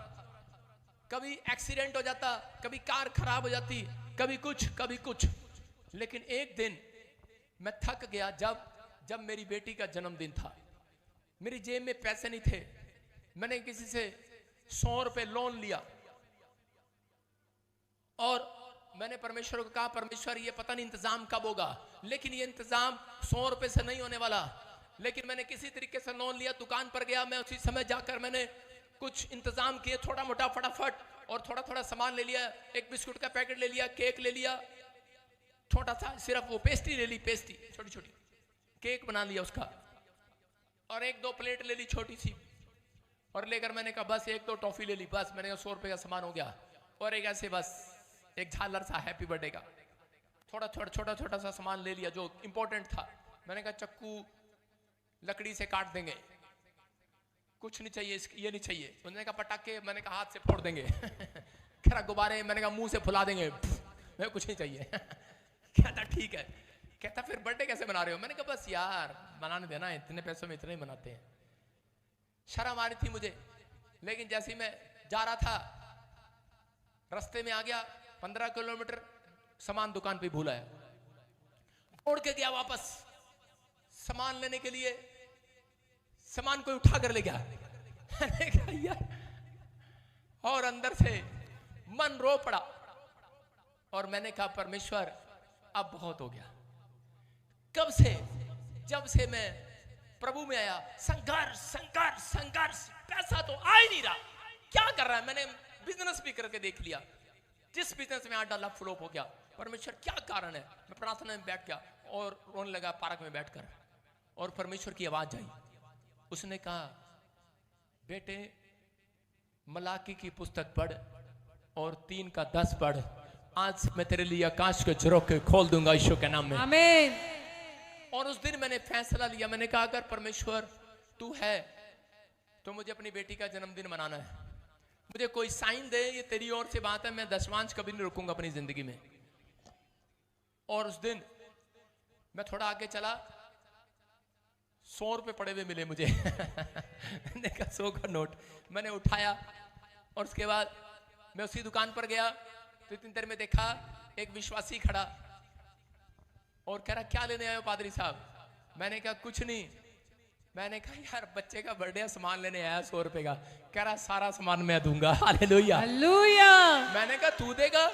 कभी एक्सीडेंट हो जाता, कभी कार खराब हो जाती, कभी कुछ। लेकिन एक दिन मैं थक गया जब मेरी बेटी का जन्मदिन था। मेरी जेब में पैसे नहीं थे, मैंने किसी से 100 रुपए लोन लिया और मैंने परमेश्वर को कहा परमेश्वर ये पता नहीं इंतजाम कब होगा, लेकिन ये इंतजाम 100 रुपए से नहीं होने वाला। लेकिन मैंने किसी तरीके से लोन लिया, दुकान पर गया, मैं उसी समय जाकर मैंने कुछ इंतजाम किए, थोड़ा मोटा फटाफट, और थोड़ा थोड़ा सामान ले लिया। एक बिस्कुट का पैकेट ले लिया, केक ले लिया, छोटा सा सिर्फ वो पेस्ट्री ले ली, पेस्ट्री छोटी छोटी, केक बना लिया उसका, और 1-2 प्लेट ले ली छोटी सी, और लेकर मैंने कहा बस 1-2 टॉफी ले ली, बस मैंने कहा 100 रुपए का सामान हो गया। और एक ऐसे बस एक झालर सा हैप्पी बर्थडे का, छोटा सा सामान ले लिया जो इंपॉर्टेंट था। मैंने कहा चक्कू लकड़ी से काट देंगे, कुछ नहीं चाहिए, ये नहीं चाहिए। उन्होंने कहा पटाखे, मैंने कहा हाथ से फोड़ देंगे। कह रहा गुब्बारे, मैंने कहा मुंह से फुला देंगे, मैं कुछ नहीं चाहिए। कहता ठीक है। कहता फिर बर्थडे कैसे मना रहे हो? मैंने कहा बस यार बनाने देना, इतने पैसों में इतने ही मनाते हैं। शर्म आ रही थी मुझे, लेकिन जैसे ही मैं जा रहा था रास्ते में आ गया 15 किलोमीटर, सामान दुकान पे भूल आया, छोड़ के गया वापस सामान लेने के लिए, सामान कोई उठा कर ले गया। मैंने कहा यार, और अंदर से मन रो पड़ा और मैंने कहा परमेश्वर अब बहुत हो गया। कब से? जब से मैं प्रभु में आया, संघर्ष, पैसा तो आ ही नहीं रहा, क्या कर रहा है? मैंने बिजनेस भी करके देख लिया, जिस बिजनेस में $8 फ्लॉप हो गया। परमेश्वर क्या कारण है? मैं प्रार्थना में बैठ गया और रोने लगा पार्क में बैठकर, और परमेश्वर की आवाज आई, उसने कहा बेटे मलाकी की पुस्तक पढ़ और 3 का 10 पढ़, आज मैं तेरे लिए आकाश के झरोखे खोल दूंगा यीशु के नाम में। आमीन। और उस दिन मैंने फैसला लिया, मैंने कहा अगर परमेश्वर तू है तो मुझे अपनी बेटी का जन्मदिन मनाना है, मुझे कोई साइन दे, ये तेरी ओर से बात है, मैं दशवांश कभी नहीं रुकूंगा अपनी जिंदगी में। और उस दिन मैं थोड़ा आगे चला, 100 रुपए पड़े हुए मिले मुझे। मैंने कहा 100 का नोट मैंने उठाया, और उसके बाद मैं उसी दुकान पर गया तो इतनी देर में देखा एक विश्वासी खड़ा और कह रहा क्या लेने आए हो पादरी साहब? मैंने कहा कुछ नहीं। मैंने कहा यार बच्चे का बर्थडे सामान लेने आया 100 रुपए का। कह रहा सारा सामान मैं दूंगा। Hallelujah hallelujah. मैंने कहा तू देगा?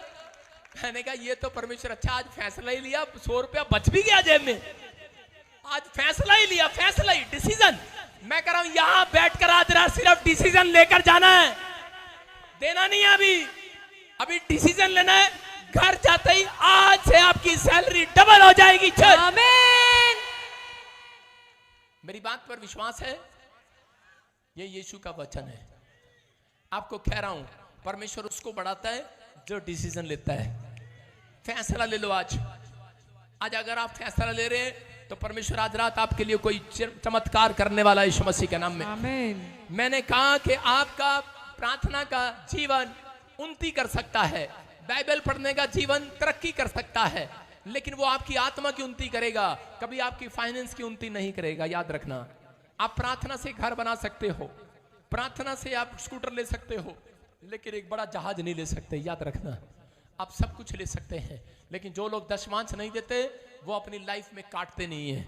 मैंने कहा ये तो परमेश्वर, अच्छा आज फैसला ही लिया, 100 रुपया बच भी गया जेब में, आज फैसला ही लिया, फैसला ही, डिसीजन। मैं कह रहा हूं यहां बैठकर आज रात सिर्फ डिसीजन लेकर जाना है, देना नहीं है। अभी डिसीजन लेना है, घर जाते ही आज से आपकी सैलरी डबल हो जाएगी। आमीन। मेरी बात पर विश्वास है? ये यीशु का वचन है। आपको कह रहा हूं परमेश्वर उसको बढ़ाता है जो डिसीजन लेता है। फैसला ले लो आज अगर आप फैसला ले रहे हैं तो परमेश्वर आज रात आपके लिए कोई चमत्कार करने वाला है यीशु मसीह के नाम में। आमीन। मैंने कहा कि आपका प्रार्थना का जीवन उन्नति कर सकता है, बाइबल पढ़ने का जीवन तरक्की कर सकता है, लेकिन वो आपकी आत्मा की उन्नति करेगा, कभी आपकी फाइनेंस की उन्नति नहीं करेगा। याद रखना, आप प्रार्थना से घर बना सकते हो, प्रार्थना से आप स्कूटर ले सकते हो, लेकिन एक बड़ा जहाज नहीं ले सकते। याद रखना, आप सब कुछ ले सकते हैं, लेकिन जो लोग दशमांश नहीं देते वो अपनी लाइफ में काटते नहीं है,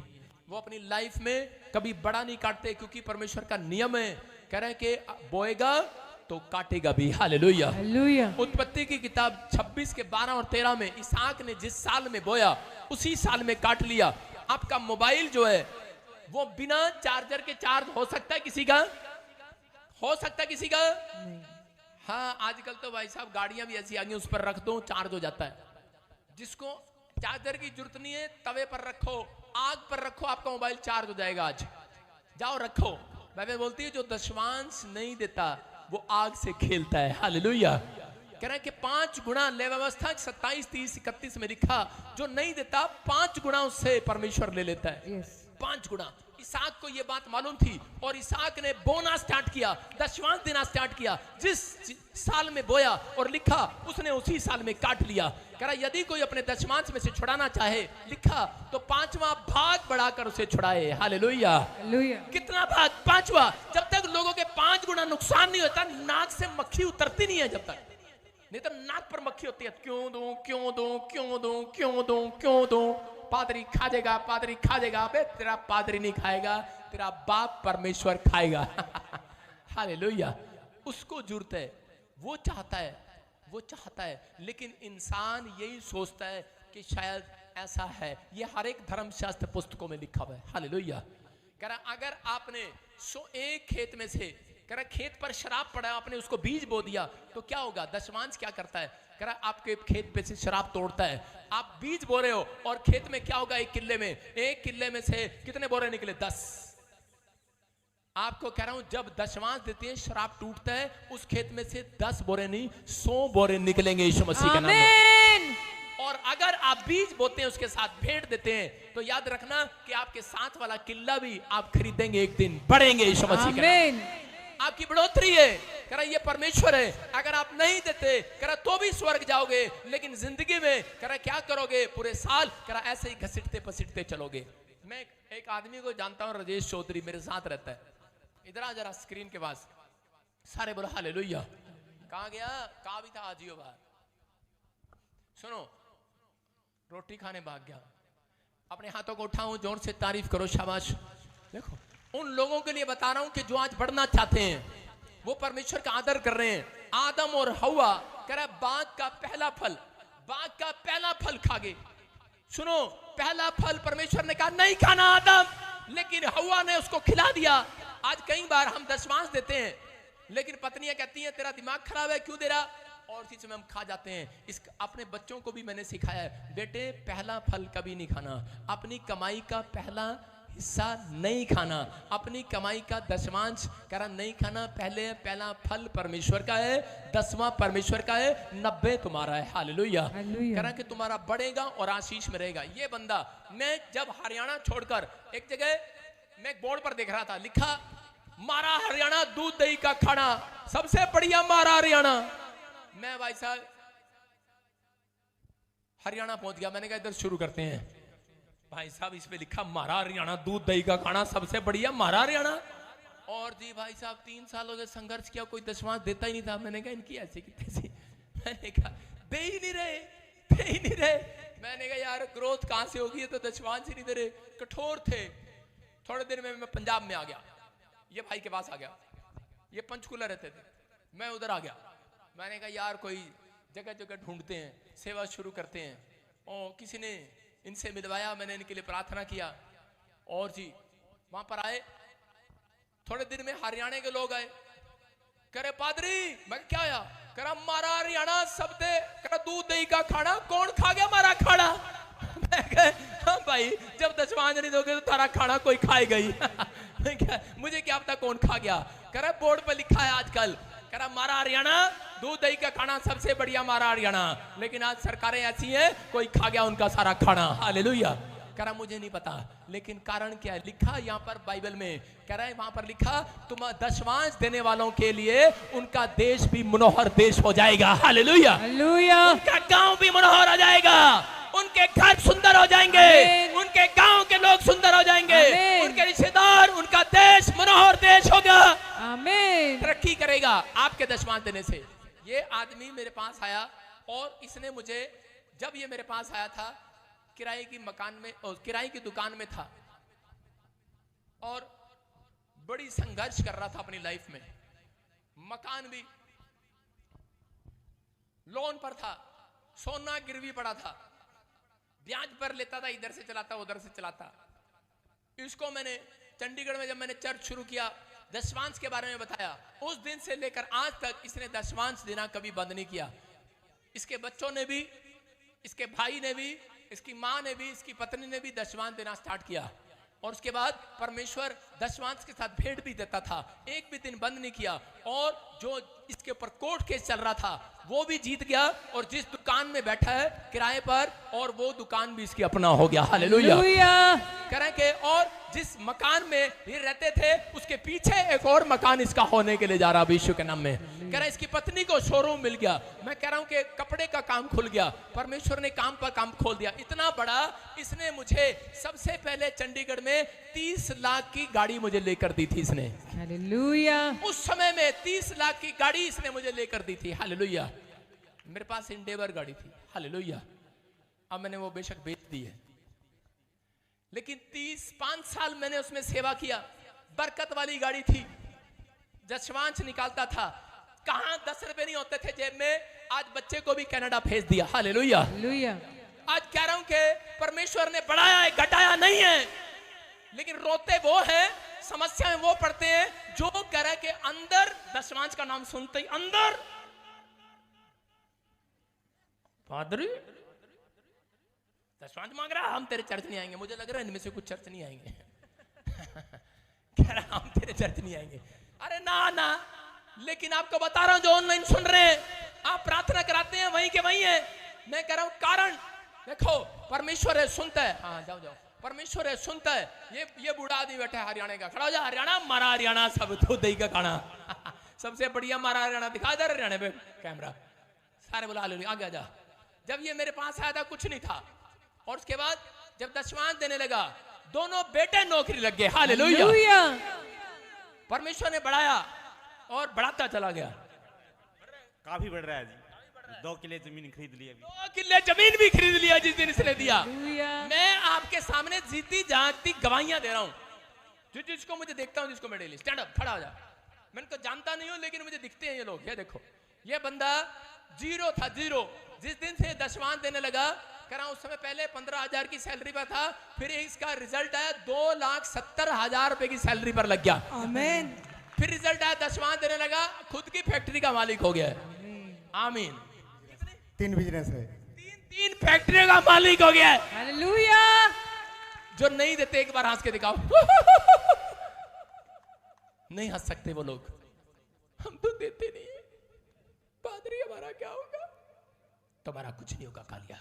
वो अपनी लाइफ में कभी बड़ा नहीं काटते, क्योंकि परमेश्वर का नियम है, कह रहे हैं कि बोएगा तो काटेगा भी। हालेलुया। हालेलुया। उत्पत्ति की किताब 26 के 12 और 13 में इसहाक ने जिस साल में बोया उसी साल में काट लिया। आपका मोबाइल जो है वो बिना चार्जर के चार्ज हो सकता है किसी का? हो सकता है किसी का? हाँ, आजकल तो भाई साहब गाड़ियां भी ऐसी आ गई, उस पर रख दो चार्ज हो जाता है। जिसको चार्जर की जरूरत नहीं है तवे पर रखो, आग पर रखो, आपका मोबाइल चार्ज हो जाएगा। आज जाओ रखो। बाइबल बोलती है जो दशमांश नहीं देता वो आग से खेलता है। हालेलुया। कह रहे हैं कि 5 गुना, ले व्यवस्था 27, 30, 31 में लिखा, जो नहीं देता 5 गुना उससे परमेश्वर ले लेता है। यस। 5 गुना। इसहाक को यह बात मालूम थी और इसहाक ने बोना स्टार्ट किया, दशमांश देना स्टार्ट किया। जिस साल में बोया और लिखा उसने उसी साल में काट लिया। कह रहा यदि कोई अपने दशमांश में से छुड़ाना चाहे, लिखा तो 5वां भाग बढ़ाकर उसे छुड़ाए। हालेलुया। हालेलुया। कितना भाग? 5वां। जब तक लोगों के 5 गुना नुकसान नहीं होता, नाक से मक्खी उतरती नहीं है। जब तक नहीं तो नाक पर मक्खी होती है, क्यों दूं, क्यों दूं, क्यों दूं, क्यों दूं, क्यों दूं। पादरी खा जाएगा, पादरी खा जाएगा। अबे तेरा पादरी नहीं खाएगा, तेरा बाप परमेश्वर खाएगा। हालेलुया। उसको जरूरत है, वो चाहता है, वो चाहता है, लेकिन इंसान यही सोचता है कि शायद ऐसा है। ये हर एक धर्मशास्त्र पुस्तकों में लिखा हुआ है। हालेलुया। कह रहा अगर आपने एक खेत में से, कह रहा खेत पर शराब पड़ा, आपने उसको बीज बो दिया तो क्या होगा? दशमांश क्या करता है? कह रहा आपके खेत पे से शराब तोड़ता है। आप बीज बो रहे हो और खेत में क्या होगा? एक किल्ले में से कितने बोरे निकले? 10। आपको कह रहा हूं जब दशमांश देते हैं शराब टूटता है, उस खेत में से 10 बोरे नहीं 100 बोरे निकलेंगे यीशु मसीह के नाम में। और अगर आप बीज बोते हैं उसके साथ भेड़ देते हैं तो याद रखना कि आपके साथ वाला किल्ला भी आप खरीदेंगे, एक दिन बढ़ेंगे यीशु मसीह के नाम में। आपकी बढ़ोतरी है। कह रहा ये परमेश्वर है। अगर आप नहीं देते, कह रहा तो भी स्वर्ग जाओगे, लेकिन जिंदगी में कह रहा क्या करोगे? पूरे साल कह रहा ऐसे ही घसीटते पसीटते चलोगे। मैं एक आदमी को जानता हूं, राजेश चौधरी, मेरे साथ रहता है। इधर आ जरा स्क्रीन के पास। सारे बोलो हालेलुया। कहां गया? कहा भी था आजियो बाहर। सुनो, रोटी खाने भाग गया। अपने हाथों को उठाऊं, जोर से तारीफ करो, शाबाश। देखो उन लोगों के लिए बता रहा हूं कि जो आज बढ़ना चाहते हैं, वो परमेश्वर का आदर कर रहे हैं। आदम और हवा कह रहा बाग का पहला फल खा गए। सुनो, पहला फल परमेश्वर ने कहा नहीं खाना आदम, लेकिन हवा ने उसको खिला दिया। आज कई बार हम दशमांश देते हैं, लेकिन पत्नियां कहती हैं तेरा दिमाग खराब है, क्यों दे रहा? और चीज में हम खा जाते हैं। इस अपने बच्चों को भी मैंने सिखाया है, बेटे पहला फल कभी नहीं खाना, अपनी कमाई का पहला हिस्सा नहीं खाना, अपनी कमाई का दशमांश करा नहीं खाना। पहला फल परमेश्वर का है, 10वां परमेश्वर का है, 90 तुम्हारा है। हालेलुया। करा कि तुम्हारा बढ़ेगा और आशीष में रहेगा। ये बंदा, मैं जब हरियाणा छोड़कर एक जगह मैं एक बोर्ड पर देख रहा था, लिखा मारा हरियाणा दूध दही का खाना, सबसे बढ़िया मारा हरियाणा। मैं भाई साहब हरियाणा पहुंच गया। मैंने कहा इधर शुरू करते हैं। भाई साहब इस पे लिखा मारा हरियाणा दूध दही का खाना सबसे बढ़िया मारा हरियाणा। और जी भाई साहब 3 सालों से संघर्ष किया, कोई दशमांश देता ही नहीं था। मैंने कहा इनकी ऐसी की तैसी। मैंने कहा दे ही नहीं रहे। मैंने कहा यार ग्रोथ कहां से होगी, ये तो दशमांश ही नहीं दे रहे। कठोर थे। थोड़े दिन में मैं पंजाब में आ गया, ये भाई के पास आ गया। ये पंचकूला रहते थे, मैं उधर आ गया। मैंने कहा यार कोई जगह जगह ढूंढते हैं, सेवा शुरू करते हैं। और किसी ने इनसे मिलवाया, मैंने इनके लिए प्रार्थना किया। और जी वहां पर आए, थोड़े दिन में हरियाणा के लोग आए। कह रहे पादरी, मैं क्या आया? कह रहा मारा हरियाणा सब दे, कह रहा दूध दही का खाना, कौन खा गया मारा खाना? मैं कहा हाँ भाई, जब दशमांश नहीं दोगे तो तारा खाना कोई खाएगा ही। मुझे क्या पता कौन खा गया। कह रहा बोर्ड पर लिखा है आजकल, कह रहा मारा हरियाणा दूध दही का खाना सबसे बढ़िया मारा हरियाणा। लेकिन आज सरकारें ऐसी हैं, कोई खा गया उनका सारा खाना। हालेलुया। कह रहा मुझे नहीं पता, लेकिन कारण क्या है? लिखा यहाँ पर बाइबल में, कह रहा है वहां पर लिखा तुम दशमांश देने वालों के लिए उनका देश भी मनोहर देश हो जाएगा। हालेलुया। उनका गांव भी मनोहर हो जाएगा, उनके घर सुंदर हो जाएंगे, उनके गांव के लोग सुंदर हो जाएंगे, उनके रिश्तेदार, उनका देश मनोहर देश होगा। आमीन। तरक्की करेगा आपके दशमांश देने से। ये आदमी मेरे पास आया, और इसने मुझे, जब ये मेरे पास आया था, किराए की मकान में, किराए की दुकान में था और बड़ी संघर्ष कर रहा था अपनी लाइफ में। मकान भी लोन पर था, सोना गिरवी पड़ा था, ब्याज पर लेता था, इधर से चलाता उधर से चलाता। इसको मैंने चंडीगढ़ में जब मैंने चर्च शुरू किया, दशवांश के बारे में बताया, उस दिन से लेकर आज तक इसने दशवांश देना कभी बंद नहीं किया। इसके बच्चों ने भी, इसके भाई ने भी, इसकी माँ ने भी, इसकी पत्नी ने भी दशवांश देना स्टार्ट किया। और उसके बाद परमेश्वर दशवांश के साथ भेंट भी देता था, एक भी दिन बंद नहीं किया। और जो इसके ऊपर कोर्ट केस चल रहा था वो भी जीत गया, और जिस दुकान में बैठा है किराए पर, और वो दुकान भी इसकी अपना हो गया। हालेलुया। करें के, और जिस मकान में ये रहते थे उसके पीछे एक और मकान इसका होने के लिए जा रहा यीशु के नाम में। कह रहा इसकी पत्नी को शोरूम मिल गया। मैं कह रहा हूं कि कपड़े का काम खुल गया, परमेश्वर ने काम पर काम खोल दिया। इतना बड़ा, इसने मुझे सबसे पहले चंडीगढ़ में 30 लाख की गाड़ी मुझे लेकर दी थी इसने। हालेलुया। उस समय में 30 लाख की गाड़ी इसने मुझे लेकर दी थी। हालेलुया। मेरे पास इंडेवर गाड़ी थी। हालेलुया। अब मैंने वो बेशक बेच दी है, लेकिन 5 साल मैंने उसमें सेवा किया। बरकत वाली गाड़ी थी, दशवांश निकालता था। कहां 10 रुपए नहीं होते थे जेब में, आज बच्चे को भी कनाडा भेज दिया। हालेलुया। आज कह रहा हूं कि परमेश्वर ने बढ़ाया है, घटाया नहीं है। लेकिन रोते वो हैं, समस्याएं वो पड़ते हैं जो कह रहे के अंदर दशवांश का नाम सुनते ही अंदर, पादरी दशवांश मांग रहा, हम तेरे चर्च नहीं आएंगे। मुझे लग रहा है इनमें से कुछ चर्च नहीं आएंगे। कह रहा हम तेरे चर्च नहीं आएंगे। अरे ना ना, लेकिन आपको बता रहा हूं जो ऑनलाइन सुन रहे हैं, आप प्रार्थना कराते हैं वहीं के वहीं है। मैं कह रहा हूं कारण देखो, परमेश्वर है, सुनता है। हाँ जाओ जाओ, परमेश्वर है, सुनता है। ये बूढ़ा आदमी बैठा है हरियाणा का, खड़ा हो जा। हरियाणा मारा, हरियाणा सब तो दही का खाना। सबसे बढ़िया मारा हरियाणा, दिखा दे हरियाणा पे कैमरा। सारे बोला आगे आ जा। जब ये मेरे पास आया था कुछ नहीं था, और उसके बाद जब दशवांश देने लगा, दोनों बेटे नौकरी लग गए। हालेलुया। परमेश्वर ने बढ़ाया और बढ़ाता चला गया। काफी बढ़ रहा है जी। 2 किले जमीन खरीद ली, अभी 2 किले जमीन भी खरीद लिया जिस दिन इसने दिया। मैं आपके सामने जीती जागती गवाहियां दे रहा हूं। जिसको मुझे देखता हूं, जिसको मैं डेली, स्टैंड अप, खड़ा हो जा। मैं तो जानता नहीं हूं, लेकिन मुझे दिखते हैं ये लोग। ये देखो, ये बंदा जीरो था, जीरो। जिस दिन से दशवांश देने लगा, कह रहा हूं उस समय पहले 15,000 की सैलरी पर था, फिर इसका रिजल्ट आया 2,70,000 रुपए की सैलरी पर लग गया। आमीन। फिर रिजल्ट आया, दशवांश देने लगा, खुद की फैक्ट्री का मालिक हो गया। आमीन। 3 बिजनेस है, 3 फैक्ट्रियों का मालिक हो गया। हालेलुया। जो नहीं देते एक बार हंस के दिखाओ। नहीं हंस सकते वो लोग, हम तो देते नहीं है। पादरी हमारा क्या होगा? तुम्हारा कुछ नहीं होगा कालिया।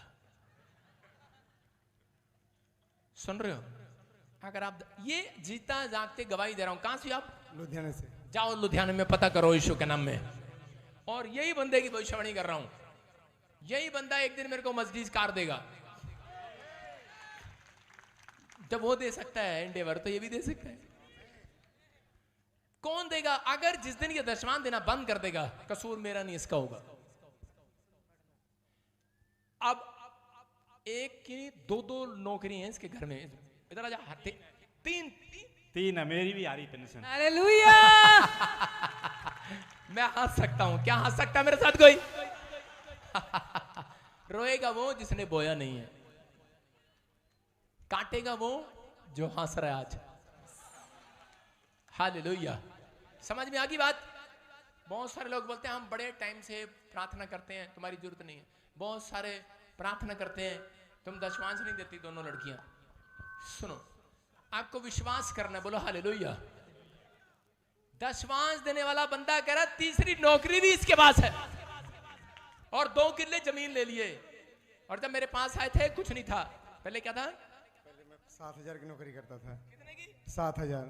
सुन रहे हो? अगर आप ये जीता जागते गवाही दे रहा हूं। कहां से आप? लुधियाना से। जाओ लुधियाना में पता करो यीशु के नाम में। और यही बंदे की भविष्यवाणी कर रहा हूं। यही बंदा एक दिन मेरे को मर्सिडीज कार देगा। जब वो दे सकता है एंडेवर, तो ये भी दे सकता है। कौन देगा? अगर जिस दिन ये दशवांश देना बंद कर देगा, कसूर मेरा नहीं, इसका होगा। अब एक की 2 नौकरी हैं इसके घर में। इधर आजा। 3 है, मेरी भी आ रही पेंशन। हालेलुया। मैं हंस सकता हूं, क्या हंस सकता है मेरे साथ कोई? रोएगा वो जिसने बोया नहीं है, काटेगा वो जो हंस रहा है आज। हालेलुया। समझ में आ गई बात? बहुत सारे लोग बोलते हैं हम बड़े टाइम से प्रार्थना करते हैं, तुम्हारी जरूरत नहीं है। बहुत सारे प्रार्थना करते हैं, तुम दशवांश नहीं देती दोनों लड़कियां। सुनो, आपको विश्वास करना है, बोलो हालेलुया। दशवांश देने वाला बंदा कह रहा 3री नौकरी भी इसके पास है, और 2 किले जमीन ले लिए। और जब मेरे पास आए थे कुछ नहीं था। पहले क्या था? पहले मैं 7,000 की नौकरी करता था। कितने की? 7,000।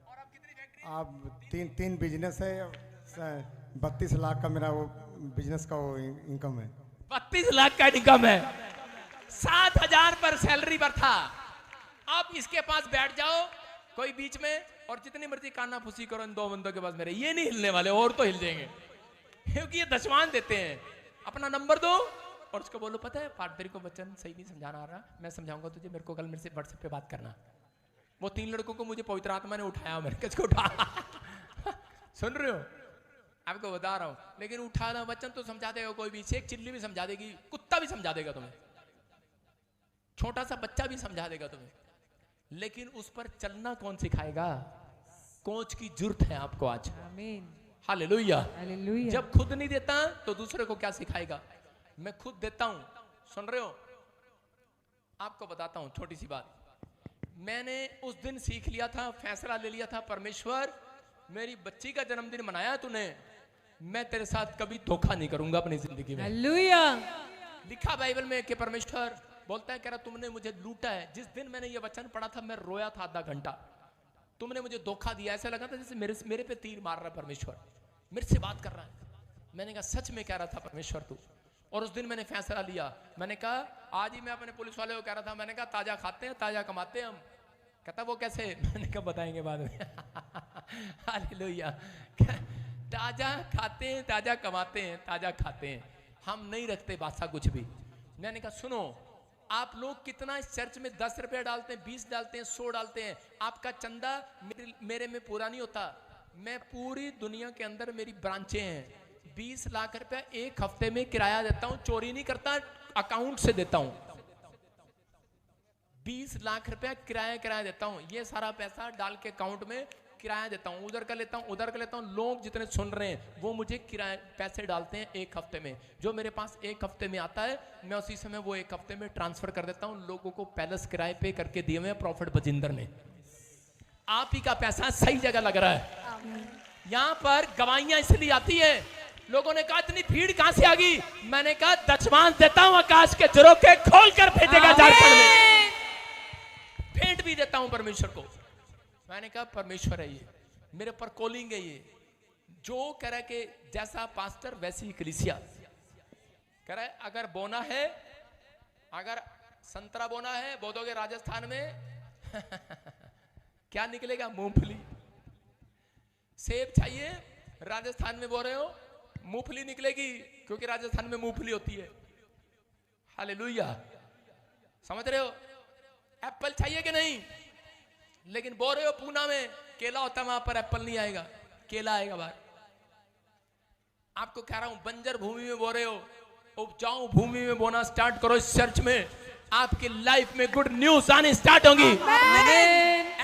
और अब कितनी फैक्ट्री? अब 3 बिजनेस है। 32 लाख का मेरा वो बिजनेस का वो इनकम है। 32 लाख का इनकम है। 7,000 पर सैलरी पर था। आप इसके पास बैठ जाओ कोई बीच में, और जितनी मर्जी काना फूसी करो इन 2 बंदों के पास मेरे, ये नहीं हिलने वाले, और तो हिल जाएंगे, क्योंकि ये दशवांश देते हैं। अपना नंबर दो और उसको बोलो पता है पादरी को वचन सही नहीं समझाना आ रहा, मैं समझाऊंगा तुझे, मेरे को कल मेरे से व्हाट्सएप पे बात करना। वो 3 लड़कों को मुझे पवित्र आत्मा ने उठाया, मेरे किसको उठा सुन रहे हो, आपको बता रहा हूं। लेकिन उठाना वचन तो समझा देगा कोई भी, शेख चिल्ली भी समझा देगी, कुत्ता भी समझा देगा तुम्हें, छोटा सा बच्चा भी समझा देगा तुम्हें, लेकिन उस पर चलना कौन सिखाएगा? कोच की जरूरत है आपको आज। आमीन, हालेलुया। हालेलुया। जब खुद नहीं देता तो दूसरे को क्या सिखाएगा? मैं खुद देता हूं, सुन रहे हो? आपको बताता हूं छोटी सी बात। मैंने उस दिन सीख लिया था, फैसला ले लिया था, परमेश्वर मेरी बच्ची का जन्मदिन मनाया तूने, मैं तेरे साथ कभी धोखा नहीं करूंगा अपनी जिंदगी में। हालेलुया। लिखा बाइबल में कि परमेश्वर बोलता है, कह रहा तुमने मुझे लूटा है। जिस दिन मैंने ये वचन पढ़ा था मैं रोया था आधा घंटा। तुमने मुझे धोखा दिया, ऐसा लगा था जैसे मेरे पे तीर मार रहा है परमेश्वर, मेरे से बात कर रहा है। मैंने कहा सच में कह रहा था परमेश्वर तू। और उस दिन मैंने फैसला लिया, मैंने कहा आज ही मैं अपने पुलिस वाले को कह रहा था, मैंने कहा ताजा खाते हैं ताजा कमाते हैं हम। कहता वो कैसे? मैंने कहा बताएंगे बाद में। हालेलुया। ताजा खाते हैं ताजा कमाते हैं ताजा खाते हैं, हम नहीं रखते बासा कुछ भी। मैंने कहा सुनो, आप लोग कितना इस चर्च में 10 रुपया डालते हैं, 20 डालते हैं, 100 डालते हैं, आपका चंदा मेरे में पूरा नहीं होता। मैं पूरी दुनिया के अंदर मेरी ब्रांचें हैं, 20 लाख रुपया एक हफ्ते में किराया देता हूं, चोरी नहीं करता, अकाउंट से देता हूं। 20 लाख रुपया किराया देता हूं, ये सारा पैसा डाल के अकाउंट में किराया देता हूं, उधर का लेता हूं उधर का लेता हूं। लोग जितने सुन रहे हैं वो मुझे किराए पैसे डालते हैं एक हफ्ते में, जो मेरे पास एक हफ्ते में आता है मैं उसी समय वो एक हफ्ते में ट्रांसफर कर देता हूं। लोगों को पैलेस किराए पे करके दिए हुए प्रॉफिट बजिंदर ने। आप ही का पैसा सही जगह लग रहा है। यहां पर गवाहियां इसलिए आती है, लोगों ने कहा इतनी भीड़ कहां से आ गई? मैंने कहा दशमांश देता हूं आकाश के झरोखे खोल कर भेजेगा झारखंड में, भेंट भी देता हूं परमेश्वर को। मैंने कहा परमेश्वर है ये, मेरे पर कॉलिंग है ये, जो कह रहा है कि जैसा पास्टर वैसी कलीसिया। कह रहा है अगर बोना है, अगर संतरा बोना है, बोदोगे राजस्थान में क्या निकलेगा? मूंगफली। सेब चाहिए, राजस्थान में बो रहे हो, मूंगफली निकलेगी, क्योंकि राजस्थान में मूंगफली होती है। हालेलुया, समझ रहे हो? एप्पल चाहिए कि नहीं? लेकिन बो रहे हो पूना में, केला होता है वहां पर, एप्पल नहीं आएगा, केला आएगा बाहर। आपको कह रहा हूं बंजर भूमि में बो रहे हो, उपजाऊ भूमि में बोना स्टार्ट करो। इस चर्च में आपकी लाइफ में गुड न्यूज आनी स्टार्ट होगी।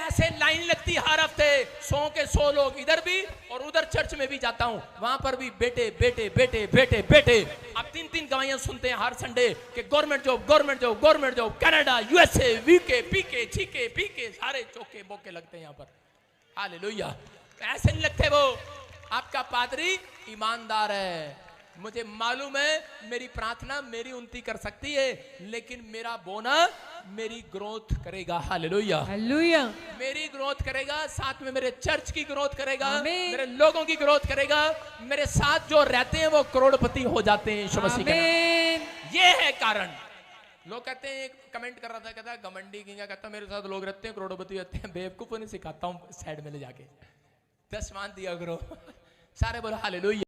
ऐसे लाइन लगती हर हफ्ते, 100 के 100 लोग, इधर भी और उधर चर्च में भी जाता हूं, वहां पर भी बेटे बेटे बेटे बेटे बेटे। अब 3-3 गवाहियां सुनते हैं हर संडे कि government job government job government job, Canada, USA, वीके, पीके, चीके, पीके, सारे चौके बोके लगते हैं यहाँ पर। हालेलुया। ऐसे नहीं लगते वो। आपका पादरी ईमानदार है, मुझे मालूम है मेरी प्रार्थना मेरी उन्नति कर सकती है, लेकिन मेरा बोना मेरी ग्रोथ करेगा। Hallelujah, hallelujah. मेरी ग्रोथ करेगा, साथ में मेरे चर्च की ग्रोथ करेगा, मेरे लोगों की ग्रोथ करेगा। मेरे साथ जो रहते हैं वो करोड़पति हो जाते हैं यीशु मसीह के नाम। ये है कारण। लोग कहते हैं, कमेंट कर रहा था, कहता घमंडी किंगा, कहता मेरे साथ लोग रहते हैं करोड़पति रहते हैं। बेवकूफ नहीं सिखाता हूँ, साइड में ले जाके 10 मान दिया करो। सारे बोलो हालेलुया।